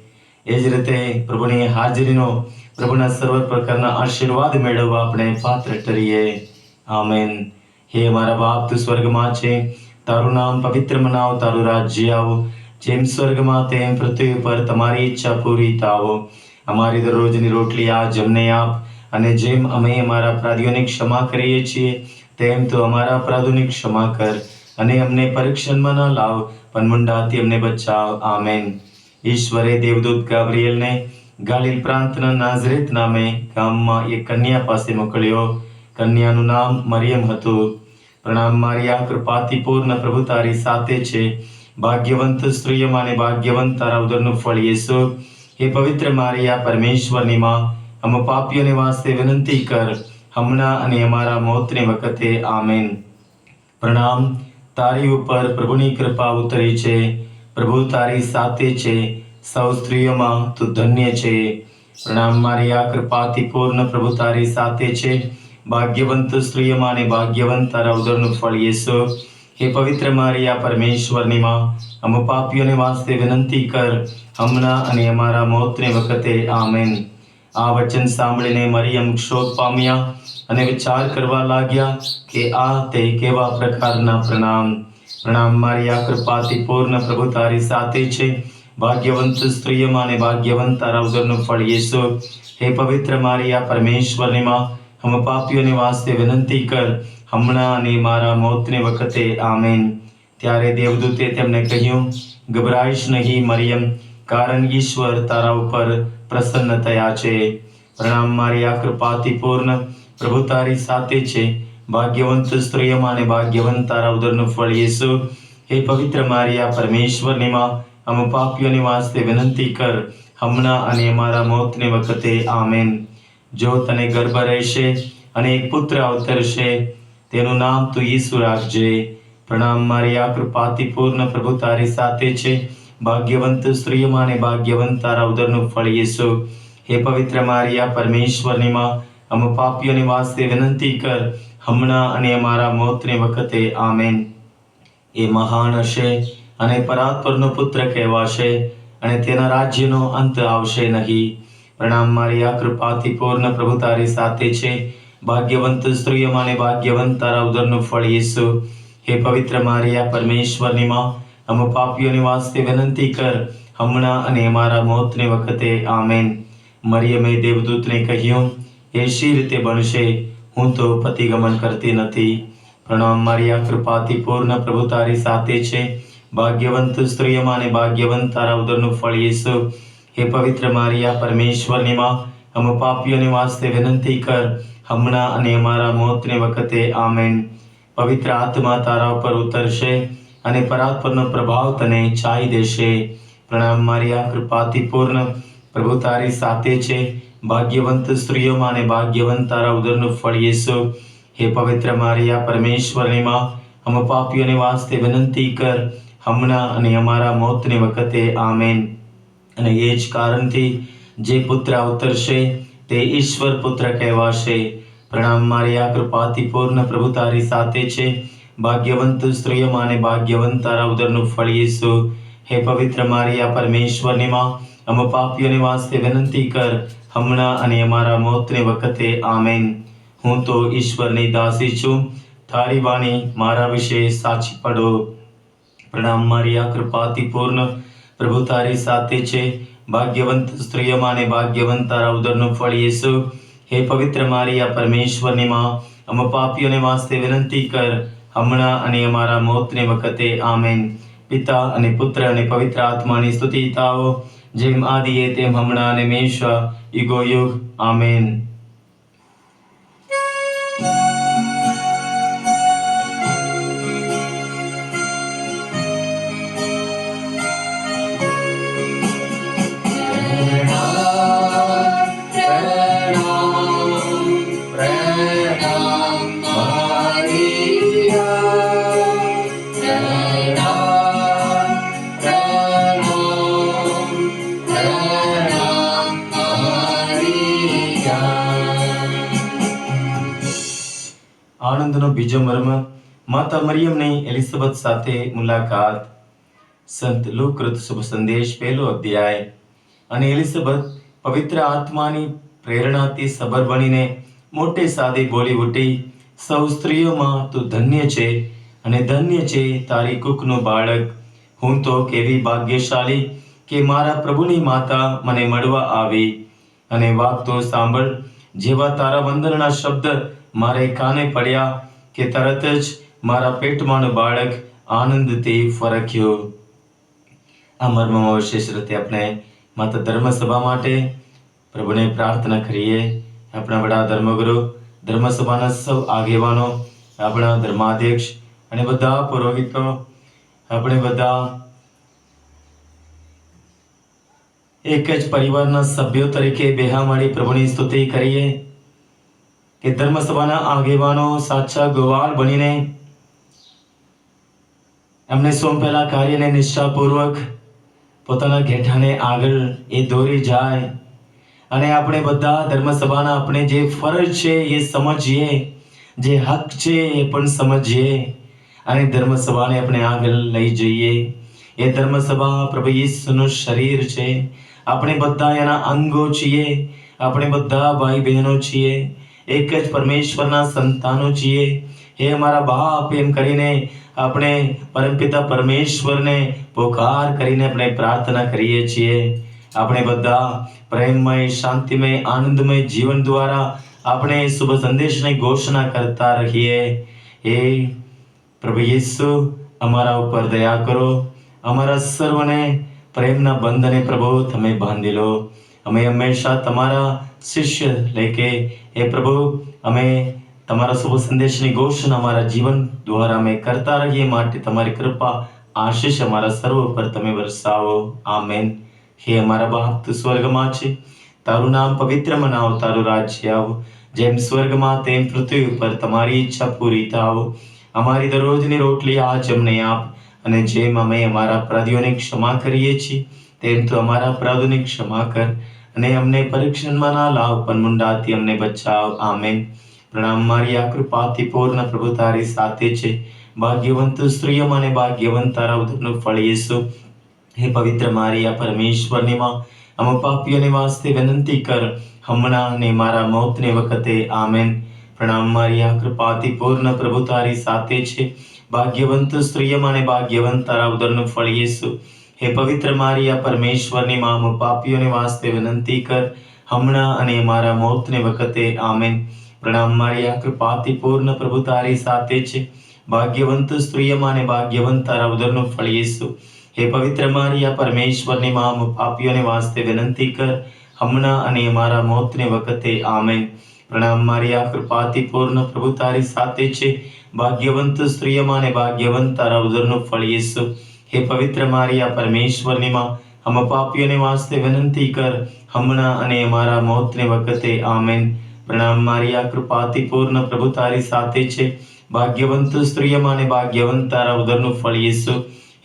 એ જ રીતે પ્રભુની હાજરીનો, પ્રભુના સર્વ પ્રકારના આશીર્વાદ મેળવવા આપણે પાત્ર ઠરીએ. આમેન. હે મારા બાપ, તું સ્વર્ગમાં છે, તારું નામ પવિત્ર મનાવ, તારું રાજ્ય આવો, જેમ સ્વર્ગમાં તેમ પૃથ્વી ઉપર તમારી ઈચ્છા પૂરી થાવો. અમારી દરરોજની રોટલી આજ અમને આપ, અને જેમ અમે અમારા અપરાધીઓની ક્ષમા કરીએ છીએ તેમ તું અમારા અપરાધોની ક્ષમા કર, અને અમને પરીક્ષણમાં ન લાવ, પણ મુંડાથી અમને બચાવ. આમેન. ઈશ્વરે દેવદૂત ગાબ્રિએલને ગાલિલ પ્રાંતના નાઝરેત નામે ગામમાં એક કન્યા પાસે મોકલ્યો. કન્યાનું નામ મરિયમ હતું. પ્રણામ મારિયા, કૃપાથી પૂર્ણ, પ્રભુ તારી સાથે છે, ભાગ્યવંત સ્ત્રીઓમાં અને ભાગ્યવંત તારા ઉદરનું ફળ યેસુ. હે પવિત્ર મારિયા, પરમેશ્વરની માં, અમે પાપીઓને વાસ્તે વિનંતી કર, હમણાં અને અમારા મોતને વખતે. આમેન. પ્રણામ, તારી ઉપર પ્રભુની કૃપા ઉતરી છે, પ્રભુ તારી સાથે છે, સૌ સ્ત્રીઓમાં તું ધન્ય છે. પ્રણામ મારિયા, કૃપાથી પૂર્ણ, પ્રભુ તારી સાથે છે, ભાગ્યવંત સ્ત્રીઓમાં અને ભાગ્યવંત તારા ઉદરનું ફળ યેસુ. હે પવિત્ર મારિયા, પરમેશ્વરની માં, અમે પાપીઓને વાસ્તે વિનંતી કર, હમણાં અને અમારા મોતને વખતે. આમેન. આ વચન સાંભળીને મરિયમ ક્ષોભ પામ્યા અને વિચાર કરવા લાગ્યા કે આ તે કેવા પ્રકારના પ્રણામ. પ્રણામ મારિયા, કૃપાથી પૂર્ણ, પ્રભુ તારી સાથે છે, ભાગ્યવંત સ્ત્રીઓમાં અને ભાગ્યવંત તારા ઉદરનું ફળ યેસુ. હે પવિત્ર મારિયા, પરમેશ્વરની માં, અમે પાપીઓને વાસ્તે વિનંતી કર, હમણાં અને મારા મોતને વખતે. આમેન. ત્યારે દેવદૂતે તેમને કહ્યું, ગભરાઈશ નહીં મરિયમ, કારણ ઈશ્વર તારા ઉપર પ્રસન્ન થયા છે. પ્રણામ મારિયા, કૃપાથી પૂર્ણ, પ્રભુ તારી સાથે છે, ભાગ્યવંત સ્ત્રીઓમાં અને ભાગ્યવંત તારા ઉદરનું ફળ યેસુ. હે પવિત્ર મારિયા, પરમેશ્વરની માં, અમે પાપીઓની વાસ્તે વિનંતી કર, હમણાં અને અમારા મોતને વખતે. આમેન. જો તને ગર્ભ રહેશે અને એક પુત્ર અવતરશે, તેનું નામ તું ઈસુ રાખજે. પ્રણામ મારિયા, કૃપાથી પૂર્ણ, પ્રભુ તારી સાથે છે, ભાગ્યવંત સ્ત્રીઓમાં અને ભાગ્યવંત તારા ઉદરનું ફળ યેસુ. હે પવિત્ર મારિયા, પરમેશ્વરની માં, અમે પાપીઓની વાસ્તે વિનંતી કર, હમણાં અને અમારા મોતને વખતે. આમેન. એ મહાન હશે અને પરાત્પરનો પુત્ર કહેવાશે, અને તેના રાજ્યનો અંત આવશે નહીં. પ્રણામ મારિયા, કૃપાથી પૂર્ણ, પ્રભુ તારી સાથે છે, ભાગ્યવંત સ્ત્રીઓમાં અને ભાગ્યવંત તારા ઉદરનું ફળ યેસુ. હે પવિત્ર મારિયા, પરમેશ્વરની માં, અમે પાપીઓની વાસ્તે વિનંતી કર, હમણાં અને અમારા મોતને વખતે. આમેન. મરિયમે દેવદૂતને કહ્યું, એ શી રીતે બનશે? હું તો પતિગમન કરતી નથી. પ્રણામ મારિયા, કૃપાથી પૂર્ણ, પ્રભુ તારી સાથે છે, ભાગ્યવંત સ્ત્રીઓમાં અને ભાગ્યવંત તારા ઉદરનું ફળ યેસુ. હે પવિત્ર મારિયા, પરમેશ્વરની માં, અમે પાપીઓની વાસ્તે વિનંતી કર, હમણાં અને અમારા મોતને વખતે. આમેન. પવિત્ર આત્મા તારા ઉપર ઉતરશે અને પરાત્પરનો પ્રભાવ તને છાઈ દેશે. પ્રણામ મારિયા, કૃપાથી પૂર્ણ, પ્રભુ તારી સાથે છે, ભાગ્યવંત સ્ત્રીઓમાં અને ભાગ્યવંત તારા ઉદરનું ફળ યેસુ. હે પવિત્ર મારિયા, પરમેશ્વરની માં, અમે પાપીઓની વાસ્તે વિનંતી કર, હમણાં અને અમારા મોતને વખતે. આમેન. અને એ જ કારણથી જે પુત્ર અવતરશે તે ઈશ્વર પુત્ર કહેવાશે. પ્રણામ મારિયા, કૃપાથી પૂર્ણ, પ્રભુ તારી સાથે છે, ભાગ્યવંત સ્ત્રીઓમાં અને ભાગ્યવંત તારા ઉદરનું ફળ યેસુ. હે પવિત્ર મારિયા, પરમેશ્વરની માં, અમે પાપીઓની વાસ્તે વિનંતી કર, હમણાં અને અમારા મોતને વખતે. આમેન. હું તો ઈશ્વરની દાસી છું, તારી વાણી મારા વિશે સાચી પડો. પ્રણામ મારિયા, કૃપાથી પૂર્ણ, પ્રભુ તારી સાથે છે, ભાગ્યવંત સ્ત્રીઓમાં અને ભાગ્યવંત તારા ઉદરનું ફળ યેસુ. હે પવિત્ર મારિયા, પરમેશ્વરની માં, અમે પાપીઓને વાસ્તે વિનંતી કર, હમણાં અને અમારા મોતને વખતે. આમેન. પિતા અને પુત્ર અને પવિત્ર આત્માની સ્તુતિ થાઓ, જેમ આદિએ તેમ હમણાં અને હંમેશા યુગો યુગ. આમેન. આનંદનો બીજો મર્મ, માતા મરિયમની એલિઝાબેથ સાથે મુલાકાત. સંત લુકૃત શુભ સંદેશ 1લો અધ્યાય. અને એલિઝાબેથ પવિત્ર આત્માની પ્રેરણાથી સબર બનીને મોટે સાદે બોલી ઉઠી, સૌ સ્ત્રીઓમાં તું ધન્ય છે અને ધન્ય છે તારી કુખનું બાળક. હું તો કેવી ભાગ્યશાળી કે મારા પ્રભુની માતા મને મળવા આવી. અને વાત તો સાંભળ, જેવા તારા વંદનના શબ્દ મારે કાને પડ્યા કે તરત જ મારા પેટમાંનું બાળક આનંદથી ફરક્યું. આ મર્મમાં વિશેષ રીતે આપણે માતા ધર્મસભા માટે પ્રભુને પ્રાર્થના કરીએ. આપણા વડા ધર્મગુરુ, ધર્મસભાના સૌ આગેવાનો, આપણા ધર્માધ્યક્ષ અને બધા પુરોહિતો, આપણે બધા એક જ પરિવારના સભ્યો તરીકે ભેગા મળી પ્રભુની સ્તુતિ કરીએ કે ધર્મસભાના આગેવાનો સાચા ગોવાળ બનીને એમને સોંપેલા કાર્યને નિષ્ઠાપૂર્વક પોતાના ઘેટાને આગળ એ દોરી જાય. અને આપણે બધા ધર્મસભાના આપણે જે ફરજ છે એ સમજીએ, જે હક છે એ પણ સમજીએ અને ધર્મસભાને આપણે આગળ લઈ જઈએ. એ ધર્મસભા પ્રભુ ઈસુનું શરીર છે. આપણે બધા એના અંગો છીએ. આપણે બધા ભાઈ બહેનો છીએ. એક જ પરમેશ્વરના સંતાનો છીએ. હે અમારા બાપ એમ કરીને આપણે પરમપિતા પરમેશ્વરને પોકાર કરીને આપણે પ્રાર્થના કરીએ છીએ. આપણે બધા પ્રેમમય, શાંતિમય, આનંદમય જીવન દ્વારા આપણે શુભ સંદેશની ઘોષણા કરતા રહીએ. હે પ્રભુ ઈસુ, અમારા ઉપર દયા કરો. અમારા સર્વને પ્રેમના બંધને પ્રભુ તમે બાંધી લો. અમે હંમેશા તમારા શિષ્ય લેકે હે પ્રભુ, અમે તમારા શુભ સંદેશની ઘોષણા અમારા જીવન દ્વારા અમે કરતા રહીએ. માટે તમારી કૃપા, આશીષ અમારા સર્વ પર તમે વરસાવો. આમેન. હે અમારા બાપ, તું સ્વર્ગમાં છે, તારું નામ પવિત્ર મનાવ, તારું રાજ્ય આવો. જેમ સ્વર્ગમાં તેમ પૃથ્વી ઉપર તમારી ઈચ્છા પૂરી થાવ. અમારી દરરોજની રોટલી આજ અમને આપ, અને જેમ અમે અમારા અપરાધીઓને ક્ષમા કરીએ છીએ તેમ તું અમારા અપરાધોની ક્ષમા કર. અને અમને પરીક્ષણમાં ના લાવ, પણ મુંડાથી અમને બચાવ. આમેન. પ્રણામ મારી આ કૃપાથી પૂર્ણ પ્રભુ તારી સાથે છે. ભાગ્યવંત સ્ત્રીઓમાં અને ભાગ્યવંત તારા ઉદરનું ફળ ઈસુ. હે પવિત્ર મારી આ પરમેશ્વરની માં, અમે પાપીઓને વાસ્તે વિનંતી કર, હમણાં ને મારા મોતને વખતે. આમેન. પ્રણામ મારી આ કૃપાથી પૂર્ણ પ્રભુ તારી સાથે છે. ભાગ્યવંત સ્ત્રીઓમાં અને ભાગ્યવંત તારા ઉદરનું ફળ ઈસુ. હે પવિત્ર મારી આ પરમેશ્વરની માં, અમે પાપીઓને વાસ્તે વિનંતી કર, હમણાં અને મારા મોતને વખતે. આમેન. પ્રણામ મારી આ કૃપાથી પૂર્ણ પ્રભુ તારી સાથે છે. ભાગ્યવંત સ્ત્રીઓમાં અને ભાગ્યવંત તારા ઉદરનું ફળ ઈસુ. હે પવિત્ર મારી આ પરમેશ્વરની માં, અમે પાપીઓને વાસ્તે વિનંતી કર, હમણાં અને મારા મોતને વખતે. આમેન. પ્રણામ મારી આ કૃપાથી પૂર્ણ પ્રભુ તારી સાથે છે. ભાગ્યવંત સ્ત્રીઓમાં અને ભાગ્યવંત તારા ઉદરનું ફળ ઈસુ. હે પવિત્ર મારી આ પરમેશ્વરની માં, અમે પાપીઓને વાસ્તે વિનંતી કર, હમણાં અને મારા મોતને વખતે. આમેન. પ્રણામ મારી આ કૃપાથી પૂર્ણ પ્રભુ તારી સાથે છે. ભાગ્યવંત સ્ત્રીઓમાં અને ભાગ્યવંત તારા ઉદરનું ફળ ઈસુ.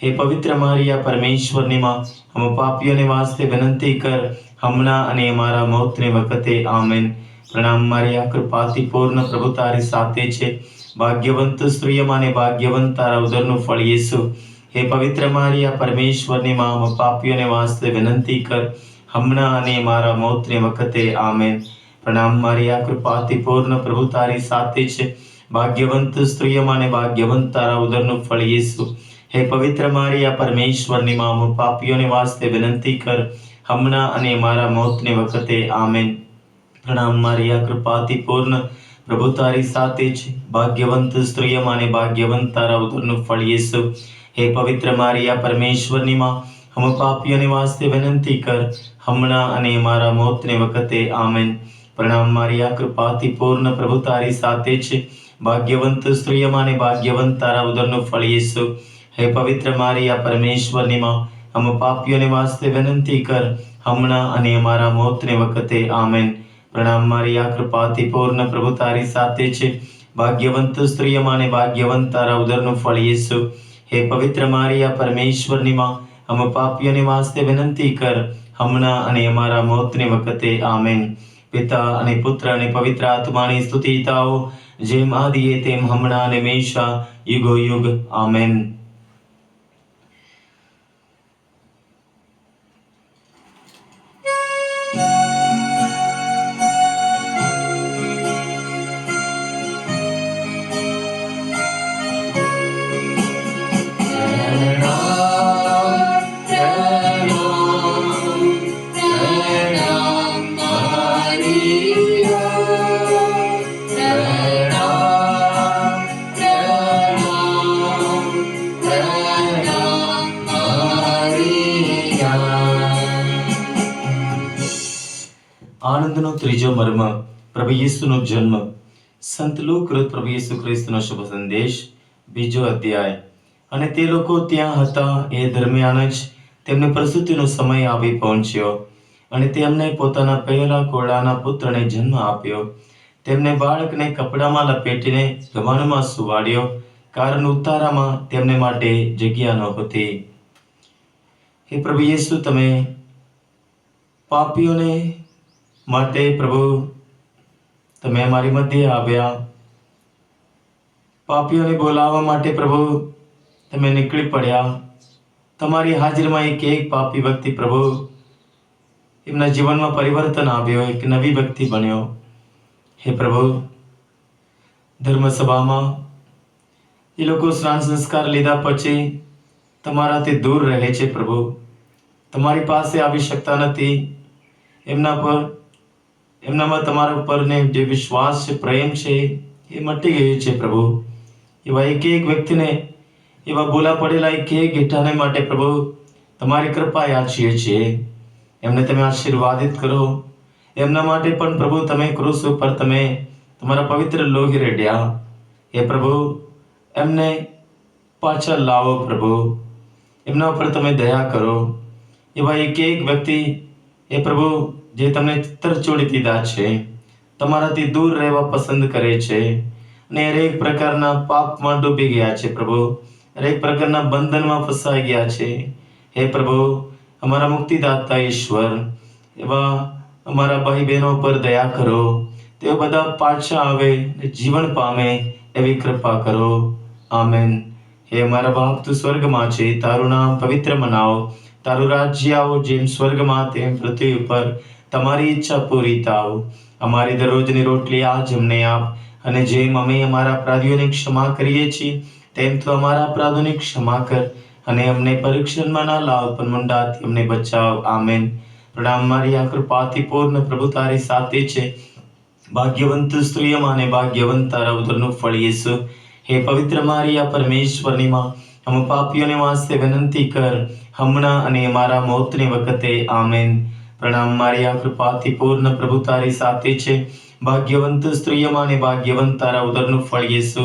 હે પવિત્ર મારી આ પરમેશ્વરની માં, અમે પાપીઓને વાસ્તે વિનંતી કર, હમણાં અને મારા મોતને વખતે. આમેન. પ્રણામ મારી આ કૃપાથી પૂર્ણ પ્રભુ તારી સાથે છે. ભાગ્યવંત સ્ત્રીઓમાં અને ભાગ્યવંત તારા ઉદરનું ફળ ઈસુ. હે પવિત્ર મારી આ પરમેશ્વરની માં, અમે પાપીઓને વાસ્તે વિનંતી કર, હમણાં અને મારા મોતને વખતે. આમેન. પ્રણામ મારી આ કૃપાથી પૂર્ણ પ્રભુ તારી સાથે છે. ભાગ્યવંત સ્ત્રીઓમાં અને ભાગ્યવંત તારા ઉદરનું ફળ ઈસુ. હે પવિત્ર મારી આ પરમેશ્વરની માં, અમે પાપીઓને વાસ્તે વિનંતી કર, હમણાં અને મારા મોતને વખતે. આમેન. પ્રણામ મારી આ કૃપાથી પૂર્ણ પ્રભુ તારી સાથે છે. ભાગ્યવંત સ્ત્રીઓમાં અને ભાગ્યવંત તારા ઉદરનું ફળ ઈસુ. હે પવિત્ર મારી આ પરમેશ્વરની માં, અમે પાપીઓને વાસ્તે વિનંતી કર, હમણાં અને મારા મોતને વખતે. આમેન. પ્રણામ મારી આ કૃપાથી પૂર્ણ પ્રભુ તારી સાથે છે. ભાગ્યવંત સ્ત્રીઓમાં અને ભાગ્યવંત તારા ઉદરનું ફળ ઈસુ. હે પવિત્ર મારી આ પરમેશ્વરની માં, અમે પાપીઓને વાસ્તે વિનંતી કર, હમણાં અને મારા મોતને વખતે. આમેન. પ્રણામ મારી આ કૃપાથી પૂર્ણ પ્રભુ તારી સાથે છે. ભાગ્યવંત સ્ત્રીઓમાં અને ભાગ્યવંત તારા ઉદરનું ફળ ઈસુ. હે પવિત્ર મારી આ પરમેશ્વરની માં, અમે પાપીઓને વાસ્તે વિનંતી કર, હમણાં અને અમારા મોતને વખતે. આમેન. પિતા અને પુત્ર અને પવિત્ર આત્માની સ્તુતિ થાઓ, જેમ આદિએ તેમ હમણાં અને હંમેશા યુગો યુગ. આમેન. આનંદનો ત્રીજો મર્મ, પ્રભુ ઈસુનો જન્મ. સંત લુકૃત પ્રભુ ઈસુ ખ્રિસ્તનો શુભ સંદેશ, બીજો અધ્યાય. અને તે લોકો ત્યાં હતા એ દરમિયાન જ તેમને પ્રસૂતિનો સમય આવી પહોંચ્યો, અને તેમને પોતાના પહેલા કોળાના પુત્રને જન્મ આપ્યો. તેમને બાળકને કપડામાં લપેટીને ગવાનમાં સુવાડ્યો, કારણ ઉતારામાં તેમને માટે જગ્યા નહોતી. હે પ્રભુ ઈસુ, તમે પાપીઓને માટે પ્રભુ તમે અમારી મધ્યે આવ્યા. પાપીઓને બોલાવવા માટે પ્રભુ તમે નીકળી પડ્યા. તમારી હાજરીમાં એક પાપી વ્યક્તિ પ્રભુ એમના જીવનમાં પરિવર્તન આવ્યો, એક નવી વ્યક્તિ બન્યો. હે પ્રભુ, ધર્મસભામાં એ લોકો સ્નાન સંસ્કાર લીધા પછી તમારાથી દૂર રહે છે પ્રભુ. તમારી પાસે આવી શકતા નથી. એમનામાં તમારા ઉપરને જે વિશ્વાસ છે, પ્રેમ છે, એ મટી ગયું છે પ્રભુ. એવા એક વ્યક્તિને, એવા બોલા પડેલા એક ઘેટાને માટે પ્રભુ તમારી કૃપા યાચીએ છીએ. એમને તમે આશીર્વાદિત કરો. એમના માટે પણ પ્રભુ તમે ક્રૂસ ઉપર તમે તમારા પવિત્ર લોહી રેડ્યા. એ પ્રભુ એમને પાછા લાવો પ્રભુ. એમના ઉપર તમે દયા કરો. એવા એક વ્યક્તિ એ પ્રભુ જે તમને તરછોડી દીધા છે, તમારાથી દૂર રહેવા પસંદ કરે છે, અને હરેક પ્રકારના પાપમાં ડૂબી ગયા છે પ્રભુ. હરેક પ્રકારના બંધનમાં ફસાઈ ગયા છે. હે પ્રભુ, અમારા મુક્તિદાતા ઈશ્વર, એવા અમારા ભાઈ બહેનો પર દયા કરો. તેઓ બધા પાછા આવે, જીવન પામે એવી કૃપા કરો. આમેન. હે અમારા બાપ, તું સ્વર્ગમાં છે, તારું નામ પવિત્ર મનાવો. તારું રાજ્ય આવો, જેમ સ્વર્ગમાં તેમ પૃથ્વી ઉપર તમારી ઈચ્છા પૂરી થાવ. અમારી દરરોજની રોટલી આજ અમને આપ, અને જેમ અમે અમારા અપરાધીઓને ક્ષમા કરીએ છીએ, તેમ તો અમારા અપરાધોની ક્ષમા કર, અને અમને પરીક્ષણમાં ના લાવ, પણ મંડાથી અમને બચાવ. આમેન. પ્રણામ મારી આ કૃપાથી પૂર્ણ પ્રભુ તારી સાથે છે. ભાગ્યવંત સ્ત્રીઓમાં અને ભાગ્યવંત તારા ઉદરનું ફળ ઈસુ. હે પવિત્ર મારી આ પરમેશ્વરની માં, અમે પાપીઓને વાસ્તે વિનંતી કર, હમણાં અને અમારા મોતની વખતે. આમેન. પ્રણામ મારી આ કૃપાથી પૂર્ણ પ્રભુ તારી સાથે છે. ભાગ્યવંત સ્ત્રીઓમાં અને ભાગ્યવંત તારા ઉદરનું ફળ ઈસુ.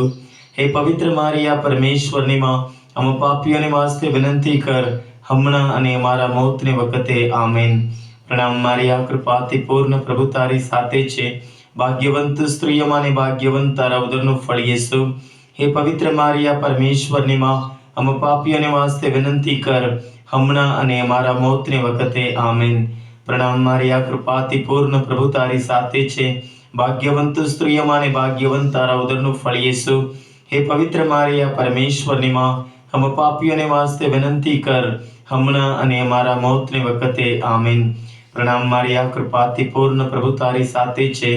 હે પવિત્ર મારી આ પરમેશ્વરની માં, અમે પાપીઓને વાસ્તે વિનંતી કર, હમણાં અને અમારા મોતની વખતે. આમેન. પ્રણામ મારી આ કૃપાથી પૂર્ણ પ્રભુ તારી સાથે છે. ભાગ્યવંત સ્ત્રીઓમાં અને ભાગ્યવંત તારા ઉદરનું ફળ ઈસુ. હે પવિત્ર મારી આ પરમેશ્વરની માં, અમે પાપીઓને વાસ્તે વિનંતી કર, હમણાં અને અમારા મોતની વખતે. આમેન. પ્રણામ મારી આ કૃપાથી પૂર્ણ પ્રભુ તારી સાથે છે. ભાગ્યવંત સ્ત્રીઓમાં અને ભાગ્યવંત તારા ઉદરનું ફળ ઈસુ. હે પવિત્ર મારી આ પરમેશ્વરની માં, અમે પાપીઓને વાસ્તે વિનંતી કર, હમણાં અને અમારા મોતની વખતે. આમેન. પ્રણામ મારી આ કૃપાથી પૂર્ણ પ્રભુ તારી સાથે છે.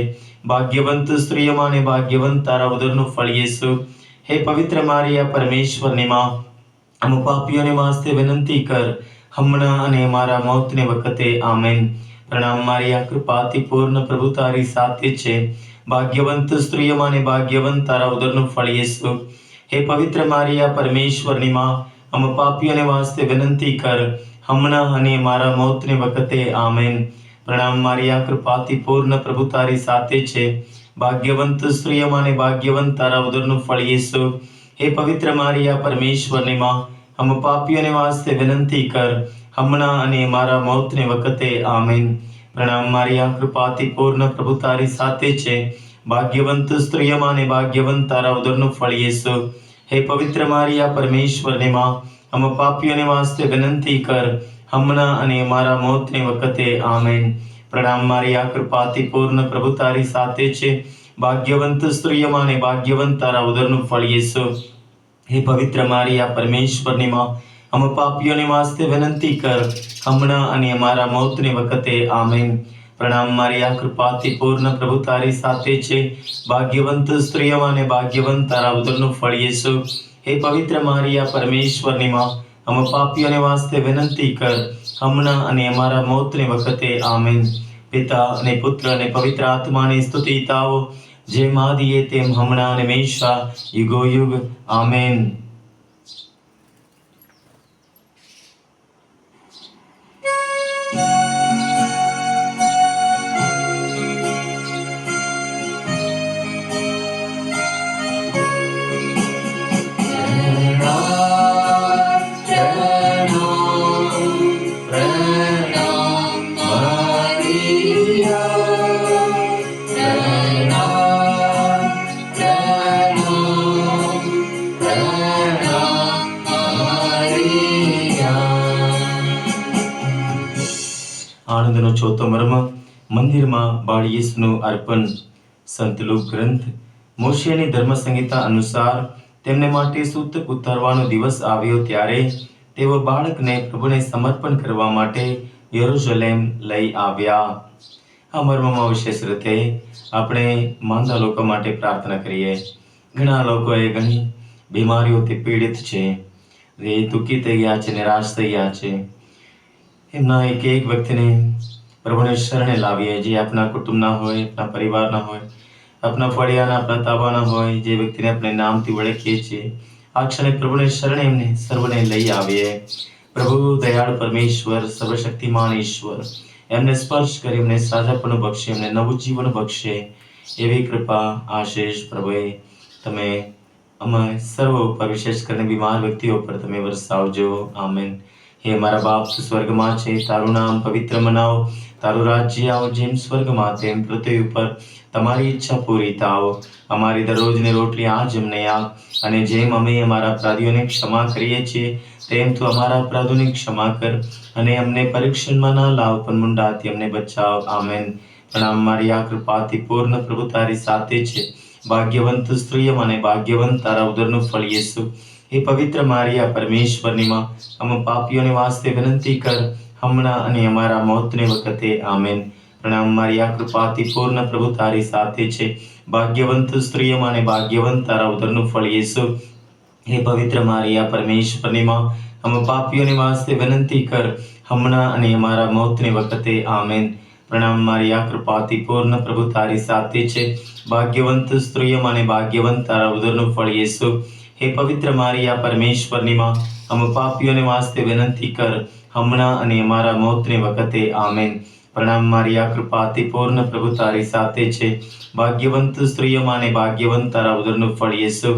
ભાગ્યવંત સ્ત્રીઓમાં અને ભાગ્યવંત તારા ઉદરનું ફળ ઈસુ. હે પવિત્ર મારી આ પરમેશ્વરની માં, અમે પાપીઓને વાસ્તે વિનંતી કર, હમણાં અને અમારા મોતની વખતે. આમેન. પ્રણામ મારી આ કૃપાથી પૂર્ણ પ્રભુ તારી સાથે છે. ભાગ્યવંત સ્ત્રીઓમાં અને ભાગ્યવંત તારા ઉદરનું ફળ ઈસુ. હે પવિત્ર મારી આ પરમેશ્વરની માં, અમે પાપીઓને વાસ્તે વિનંતી કર, હમણાં અને અમારા મોતની વખતે. આમેન. પ્રણામ મારી આ કૃપાથી પૂર્ણ પ્રભુ તારી સાથે છે. ભાગ્યવંત સ્ત્રીઓમાં અને ભાગ્યવંત તારા ઉદરનું ફળ ઈસુ. હે પવિત્ર મારી આ પરમેશ્વરની માં, અમે પાપીઓને વાસ્તે વિનંતી કર, હમણાં અને અમારા મોતની વખતે. આમેન. પ્રણામ મારી આ કૃપાથી પૂર્ણ પ્રભુ તારી સાથે છે. ભાગ્યવંત સ્ત્રીઓમાં અને ભાગ્યવંત તારા ઉદરનું ફળ ઈસુ. હે પવિત્ર મારી આ પરમેશ્વરની માં, અમે પાપીઓને વાસ્તે વિનંતી કર, હમણાં અને અમારા મોતની વખતે. આમેન. પ્રણામ મારી આ કૃપાથી પૂર્ણ પ્રભુ તારી સાથે છે. ભાગ્યવંત સ્ત્રીઓમાં અને ભાગ્યવંત તારા ઉદરનું ફળ યેસુ. હે પવિત્ર મારી આ પરમેશ્વરની માં, અમે પાપીઓને વાસ્તે વિનંતી કર, હમણાં અને અમારા મોતની વખતે. આમેન. પ્રણામ મારી આ કૃપાથી પૂર્ણ પ્રભુ તારી સાથે છે. ભાગ્યવંત સ્ત્રીઓમાં અને ભાગ્યવંત તારા ઉદરનું ફળ યેસુ. હે પવિત્ર મારી આ પરમેશ્વરની માં, અમે પાપીઓને વાસ્તે વિનંતી કર, હમણાં અને અમારા મોતની વખતે. આમેન. પિતા અને પુત્ર અને પવિત્ર આત્માની સ્તુતિ તાઓ, જેમ આદિએ તેમ હમણાં અને હંમેશા યુગો યુગ. આમેન. આનંદનો ચોથો મર્મ, મંદિરમાં બાળ યેસુનું અર્પણ. સંત લૂક ગ્રંથ. મોશેની ધર્મ સંહિતા અનુસાર તેમને માટે સૂતક ઉતારવાનો દિવસ આવ્યો ત્યારે તેઓ બાળકને પ્રભુને સમર્પણ કરવા માટે યરુશલેમ લઈ આવ્યા. આ મર્મમાં વિશેષ રીતે આપણે માંદા લોકો માટે પ્રાર્થના કરીએ. ઘણા લોકોએ ઘણી બીમારીઓથી પીડિત છે, એ દુઃખી થઈ ગયા છે, નિરાશ થઈ ગયા છે. એમના એક વ્યક્તિને પ્રભુને શરણે લાવીએ, જે આપણા કુટુંબના હોય, આપણા પરિવારના હોય, આપણા ફળિયાના, આપણા તાબાના હોય, જે વ્યક્તિને આપણે નામથી ઓળખીએ છીએ. આ ક્ષણે પ્રભુને શરણે એમને સર્વને લઈ આવીએ. પ્રભુ દયાળ પરમેશ્વર, સર્વશક્તિમાન ઈશ્વર એમને સ્પર્શ કરી એમને સાજાપણું બક્ષે, એમને નવું જીવન બક્ષે, એવી કૃપા આશીષ પ્રભુએ તમે અમે સર્વ ઉપર, વિશેષ કરીને બીમાર વ્યક્તિઓ પર તમે વરસાવજો. આમેન. હે મારા બાપ સ્વર્ગમાં છે, તારું નામ પવિત્ર મનાવો, તારું રાજ્ય આવો, જેમ સ્વર્ગમાં તેમ પૃથ્વી ઉપર તમારી ઈચ્છા પૂરી થાવ. અમારી દરરોજની રોટલી આજ અમને આપ, અને જેમ અમે અમારા અપરાધીઓને ક્ષમા કરીએ છીએ તેમ તું અમારા અપરાધોની ક્ષમા કર, અને અમને પરીક્ષણમાં ના લાવ, પણ મુંડાથી અમને બચાવ. આમેન. પ્રણામ મારી આ કૃપાથી પૂર્ણ પ્રભુ તારી સાથે છે. ભાગ્યવંત સ્ત્રીઓમાં અને ભાગ્યવંત તારા ઉદરનું ફળ યેસુ. હે પવિત્ર મારી આ પરમેશ્વરની માં, અમે પાપીઓને વાસ્તે વિનંતી કર, હમણાં અને અમારા મોતની વખતે. આમેન. પ્રણામ મારી આ કૃપાથી પૂર્ણ પ્રભુ તારી સાથે છે. ભાગ્યવંત સ્ત્રીઓમાં અને ભાગ્યવંત તારા ઉદરનું ફળ યેસુ. હે પવિત્ર મારી આ પરમેશ્વરની માં, અમે પાપીઓને વાસ્તે વિનંતી કર, હમણાં અને અમારા મોતની વખતે. આમેન. પ્રણામ મારી આ કૃપાથી પૂર્ણ પ્રભુ તારી સાથે છે. ભાગ્યવંત સ્ત્રીઓમાં અને ભાગ્યવંત તારા ઉદરનું ફળ યેસુ. હે પવિત્ર મારી આ પરમેશ્વરની માં, અમે પાપીઓને વાસ્તે વિનંતી કર, હમણાં અને અમારા મોતની વખતે. આમેન. પ્રણામ મારી આ કૃપાથી પૂર્ણ પ્રભુ તારી સાથે છે. ભાગ્યવંત સ્ત્રીઓમાં અને ભાગ્યવંત તારા ઉદરનું ફળ યેસુ.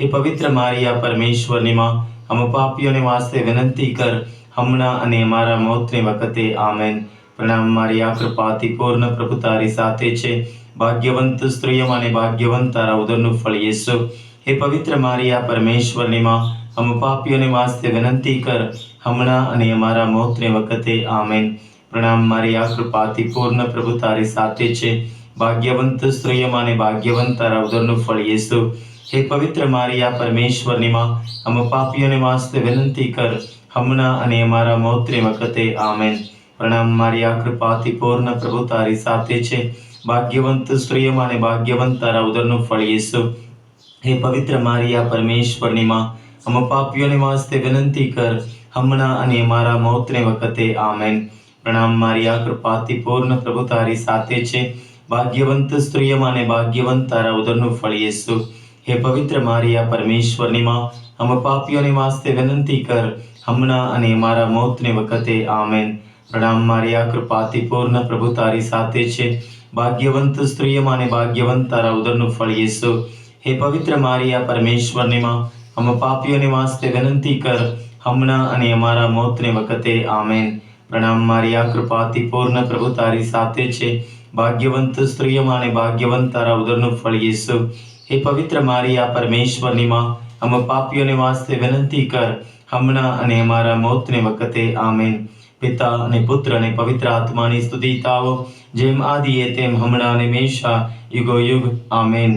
હે પવિત્ર મારી આ પરમેશ્વરની માં, અમે પાપીઓને વાસ્તે વિનંતી કર, હમણાં અને અમારા મોતની વખતે. આમેન. પ્રણામ મારી આ કૃપાથી પૂર્ણ પ્રભુ તારી સાથે છે. ભાગ્યવંત સ્ત્રીઓમાં અને ભાગ્યવંત તારા ઉદરનું ફળ યેસુ. હે પવિત્ર મારી આ પરમેશ્વરની માં, અમે પાપીઓને વાસ્તે વિનંતી કર, હમણાં અને અમારા મોતની વખતે. આમેન. પ્રણામ મારી આ કૃપાથી પૂર્ણ પ્રભુ તારી સાથે છે. ભાગ્યવંત સ્ત્રીઓમાં અને ભાગ્યવંત તારા ઉદરનું ફળ યેસુ. હે પવિત્ર મારી આ પરમેશ્વરની માં, અમે પાપીઓને વાસ્તે વિનંતી કર, હમણાં અને અમારા મોતની વખતે. આમેન. પ્રણામ મારી આ કૃપાથી પૂર્ણ પ્રભુ તારી સાથે છે. ભાગ્યવંત સ્ત્રીઓમાં અને ભાગ્યવંત તારા ઉદરનું ફળ યેસુ. હે પવિત્ર મારી આ પરમેશ્વરની માં, અમે પાપીઓને વાસ્તે વિનંતી કર, હમણાં અને અમારા મોતને વખતે. આમેન. પ્રણામ મારી આ કૃપાથી પૂર્ણ પ્રભુ તારી સાથે છે. ભાગ્યવંત સ્ત્રીઓમાં અને ભાગ્યવંત તારા ઉદરનું ફળ યેસુ. હે પવિત્ર મારી આ પરમેશ્વરની માં, અમે પાપીઓને વાસ્તે વિનંતી કર, હમણાં અને અમારા મોતને વખતે. આમેન. પ્રણામ મારી આ કૃપાથી પૂર્ણ પ્રભુ તારી સાથે છે. ભાગ્યવંત સ્ત્રીઓમાં અને ભાગ્યવંત તારા ઉદરનું ફળ યેસુ. હે પવિત્ર મારી આ પરમેશ્વરની માં, અમે પાપીઓને વાસ્તે વિનંતી કર, હમણાં અને અમારા મોતને વખતે. આમેન. પ્રણામ મારી આ કૃપાથી પૂર્ણ પ્રભુ તારી સાથે છે. ભાગ્યવંત સ્ત્રીઓમાં અને ભાગ્યવંત તારા ઉદરનું ફળ યેસુ. હે પવિત્ર મારી આ પરમેશ્વરની માં, અમે પાપીઓને વાસ્તે વિનંતી કર, હમણાં અને અમારા મોતને વખતે. આમેન. પિતા અને પુત્ર અને પવિત્ર આત્માની સ્તુતિ થાઓ, જેમ આદિએ તેમ હમણાં અને હંમેશા યુગો યુગ. આમેન.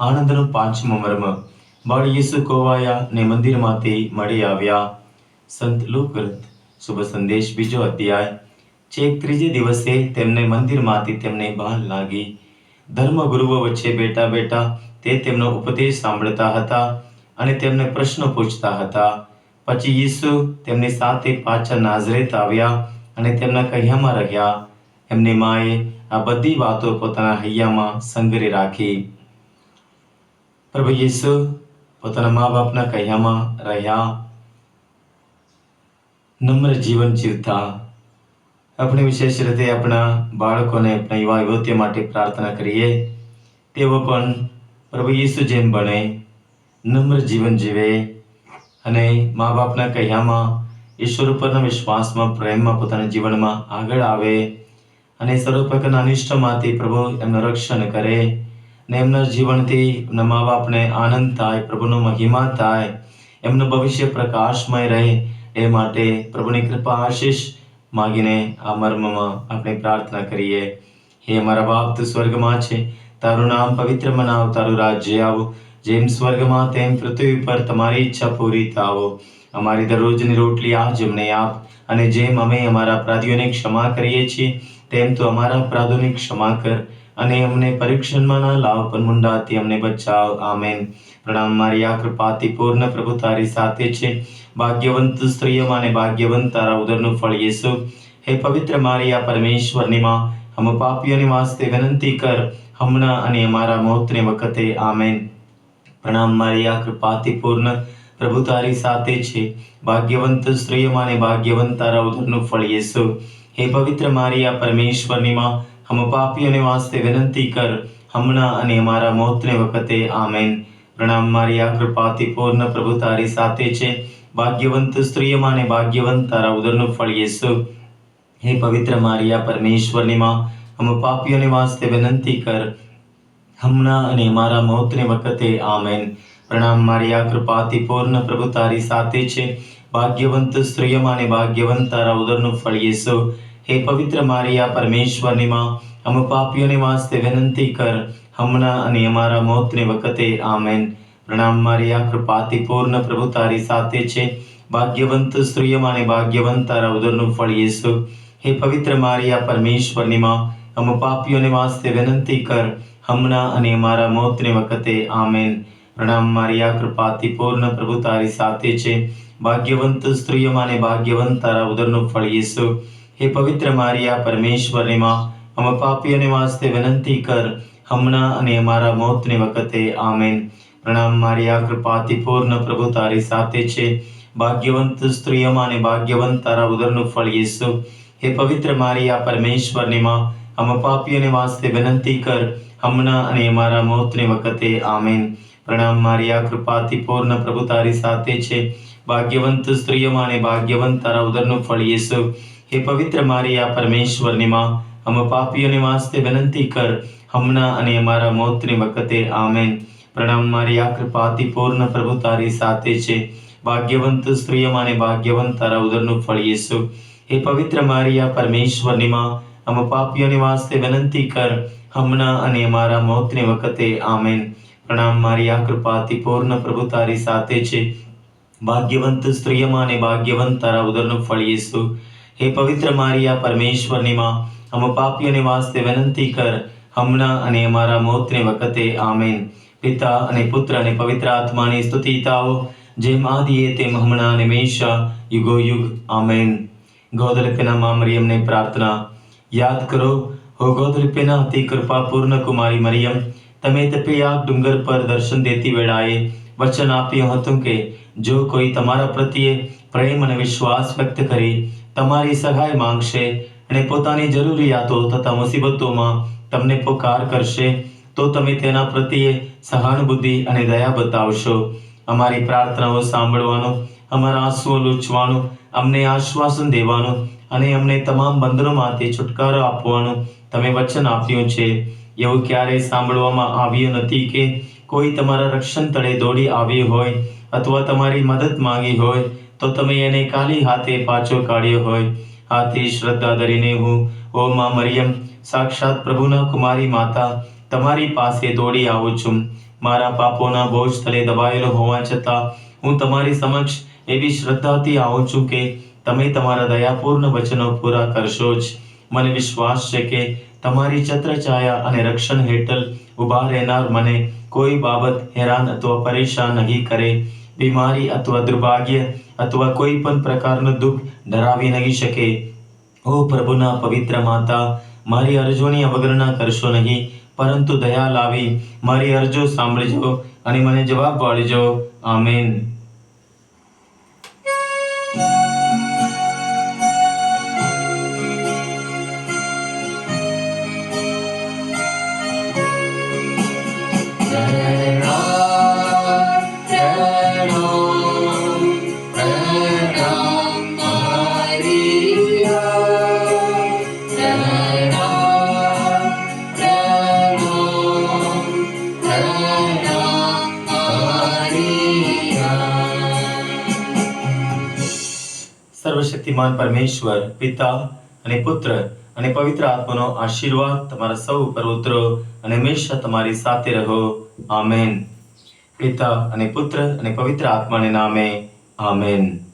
આનંદનો પાંચમો મર્મ. બાળ યેસુ કોવાયા ને મંદિરમાંથી મળી આવ્યા. સંત લુકર્ત શુભ સંદેશ બીજો અધ્યાય. છેક ત્રીજે દિવસે તેમને મંદિરમાંથી તેમને ભાન લાગી. ધર્મગુરુઓ વચ્ચે બેઠા બેઠા તે તેમનો ઉપદેશ સાંભળતા હતા અને તેમને પ્રશ્નો પૂછતા હતા. પછી યીશુ તેમની સાથે પાછા નાઝરેત આવ્યા અને તેમના કૈયામાં રહ્યા. એમની માએ આ બધી વાતો પોતાના હૈયામાં સંગ્રહી રાખી. પ્રભુ યીશુ પોતાના મા બાપના કૈયામાં રહ્યા, નમ્ર જીવન જીવતા. આપણે વિશેષ રીતે આપણા બાળકોને, આપણા યુવા યુવતીઓ માટે પ્રાર્થના કરીએ. તેઓ પણ પ્રભુ યીશુ જેમ બને, નમ્ર જીવન જીવે અને મા બાપના કૈયામાં ઈશ્વર ઉપરના વિશ્વાસમાં, પ્રેમમાં પોતાના જીવનમાં આગળ આવે અને સર્વ પ્રકારના અનિષ્ટમાંથી પ્રભુ એમનું રક્ષણ કરે ને એમના જીવનથી એમના મા બાપને આનંદ થાય, પ્રભુનો મહિમા થાય, એમનું ભવિષ્ય પ્રકાશમય રહે. એ માટે પ્રભુની કૃપા આશીષ માગીને આ મર્મમાં આપણે પ્રાર્થના કરીએ. હે અમારા બાપ, તું સ્વર્ગમાં છે, તારું નામ પવિત્ર મનાવ, તારું રાજ્ય આવો, જેમ સ્વર્ગમાં તેમ પૃથ્વી પર તમારી ઈચ્છા પૂરી થાવો. અમારી દરરોજની રોટલી આજ અમને આપ, અને જેમ અમે અમારા અપરાધીઓને ક્ષમા કરીએ છીએ તેમ તું અમારા અપરાધોની ક્ષમા કર, અને અમને પરીક્ષણમાં ના લાવ, પણ મુંડાથી અમને બચાવ. આમેન. પ્રણામ મારિયા, કૃપાથી પૂર્ણ, પ્રભુ તારી સાથે છે. ભાગ્યવંત સ્ત્રીઓમાં અને ભાગ્યવંત તારા ઉદરનું ફળ યેસુ. હે પવિત્ર મારિયા, પરમેશ્વરની માં, હમ પાપીઓની વાસ્તે વિનંતી કર, હમણાં અને અમારા મોતને વખતે. આમેન. પ્રણામ મારિયા, કૃપાથી પૂર્ણ, પ્રભુ તારી સાથે છે. ભાગ્યવંત સ્ત્રીઓમાં અને ભાગ્યવંત તારા ઉદરનું ફળ યેસુ. હે પવિત્ર મારિયા, પરમેશ્વરની માં, હમ પાપીઓને વાસ્તે વિનંતી કર, હમણાં અને અમારા મોતને વખતે. આમેન. પ્રણામ મારિયા, કૃપાથી પૂર્ણ, પ્રભુ તારી સાથે છે. ભાગ્યવંત સ્ત્રીઓમાં અને ભાગ્યવંત તારા ઉદરનું ફળ યેસુ. હે પવિત્ર મારિયા, પરમેશ્વરની માં, હમ પાપીઓને વાસ્તે વિનંતી કર, હમણાં અને અમારા મોતને વખતે. આમેન. પ્રણામ મારિયા, કૃપાથી પૂર્ણ, પ્રભુ તારી સાથે છે. ભાગ્યવંત સ્ત્રીઓમાં અને ભાગ્યવંત તારા ઉદરનું ફળ યેસુ. હે પવિત્ર મારિયા, પરમેશ્વરની માં, હમ પાપીઓને વાસ્તે વિનંતી કર, હમણાં અને અમારા મોતને વખતે. આમેન. પ્રણામ મારિયા, કૃપાથી પૂર્ણ, પ્રભુ તારી સાથે છે. ભાગ્યવંત સ્ત્રીઓમાં અને ભાગ્યવંત તારા ઉદરનું ફળ યેસુ. હે પવિત્ર મારિયા, પરમેશ્વરની માં, હમ પાપીઓને વાસ્તે વિનંતી કર, હમણાં અને અમારા મોતને વખતે. આમેન. પ્રણામ મારિયા, કૃપાથી પૂર્ણ, પ્રભુ તારી સાથે છે. ભાગ્યવંત સ્ત્રીઓમાં અને ભાગ્યવંત તારા ઉદરનું ફળ યેસુ. હે પવિત્ર મારિયા, પરમેશ્વરની માં, હમ પાપીઓને વાસ્તે વિનંતી કર, હમણાં અને અમારા મોતને વખતે. આમેન. પ્રણામ મારિયા, કૃપાથી પૂર્ણ, પ્રભુ તારી સાથે છે. ભાગ્યવંત સ્ત્રીઓમાં અને ભાગ્યવંત તારા ઉદરનું ફળ યેસુ. હે પવિત્ર મારિયા, પરમેશ્વરની માં, હમ પાપીઓને વાસ્તે વિનંતી કર, હમણાં અને અમારા મોતને વખતે. આમેન. પ્રણામ મારિયા, કૃપાથી પૂર્ણ, પ્રભુ તારી સાથે છે. ભાગ્યવંત સ્ત્રીઓમાં અને ભાગ્યવંત તારા ઉદરનું ફળ યેસુ. હે પવિત્ર મારિયા, પરમેશ્વરની માં, હમ પાપીઓને વાસ્તે વિનંતી કર, હમણાં અને અમારા મોતને વખતે. આમેન. પ્રણામ મારિયા, કૃપાથી પૂર્ણ, પ્રભુ તારી સાથે છે. ભાગ્યવંત સ્ત્રીઓમાં અને ભાગ્યવંત તારા ઉદરનું ફળ યેસુ. હે પવિત્ર મારિયા, પરમેશ્વરની માં, હમ પાપીઓને વાસ્તે વિનંતી કર, હમણાં અને અમારા મોતને વખતે. આમેન. પ્રણામ મારિયા, કૃપાથી પૂર્ણ, પ્રભુ તારી સાથે છે. ભાગ્યવંત સ્ત્રીઓમાં અને ભાગ્યવંત તારા ઉદરનું ફળ યેસુ. હે પવિત્ર મારિયા, પરમેશ્વરની માં, હમ પાપીઓને વાસ્તે વિનંતી કર, હમણાં અને અમારા મોતને વખતે. આમેન. પિતા અને પુત્ર અને પવિત્ર આત્માની સ્તુતિ થાઓ, જેમ આદિએ તેમ હમણાં અને હંમેશા યુગો યુગ. આમેન. ગોદલિપીના માં મરિયમને પ્રાર્થના. યાદ કરો, હો ગોદલિપીના અતિ કૃપાપૂર્ણ કુમારી મરિયમ, તમે તપેયાગ ડુંગર પર દર્શન દેતી વેળાએ વચન આપ્યું હતું કે જો કોઈ તમારા પ્રત્યે પ્રેમ અને વિશ્વાસ વ્યક્ત કરી તમારી સહાય માંગશે અને પોતાની જરૂરિયાતો તથા મુસીબતોમાં તમને પુકાર કરશે તો તમે તેના પ્રત્યે સહાનુભૂતિ અને દયા બતાવશો. અમારી પ્રાર્થનાઓ સાંભળવાનો, અમારા આંસુઓ લૂછવાનું, અમને આશ્વાસન દેવાનું અને અમને તમામ બંધનોમાંથી છુટકારો આપવાનું તમે વચન આપ્યું છે. એવું ક્યારેય સાંભળવામાં આવ્યું નથી કે કોઈ તમારા રક્ષણ તળે દોડી આવ્યું હોય અથવા તમારી મદદ માંગી હોય તો તમે એને ખાલી હાથે પાછો કાઢ્યો હોય. આથી શ્રદ્ધા ધરીને હું, ઓ માં મરિયમ, સાક્ષાત પ્રભુના કુમારી માતા, તમારી પાસે દોડી આવું છું. મારા પાપોના બોજ તળે દબાયેલો હોવા છતાં હું તમારી સમક્ષ એવી શ્રદ્ધાથી આવું છું કે તમે તમારા દયાપૂર્ણ વચનો પૂરા કરશો જ. મને વિશ્વાસ છે કે તમારી છત્રછાયા અને રક્ષણ હેઠળ ઊભા રહેનાર મને કોઈ બાબત હેરાન અથવા પરેશાન નહીં કરે. બીમારી અથવા દુર્ભાગ્ય અથવા કોઈ પણ પ્રકારનું દુઃખ ડરાવી નહીં શકે. ઓ પ્રભુના પવિત્ર માતા, મારી અરજોની અવગણના કરશો નહીં, પરંતુ દયા લાવી મારી અરજો સાંભળજો અને મને જવાબ આપજો. આમેન. સર્વશક્તિમાન પરમેશ્વર, પિતા અને પુત્ર અને પવિત્ર આત્માનો આશીર્વાદ તમારા સૌ ઉપર ઉતરો અને હંમેશા તમારી સાથે રહો. આમેન. પિતા અને પુત્ર અને પવિત્ર આત્માને નામે. આમેન.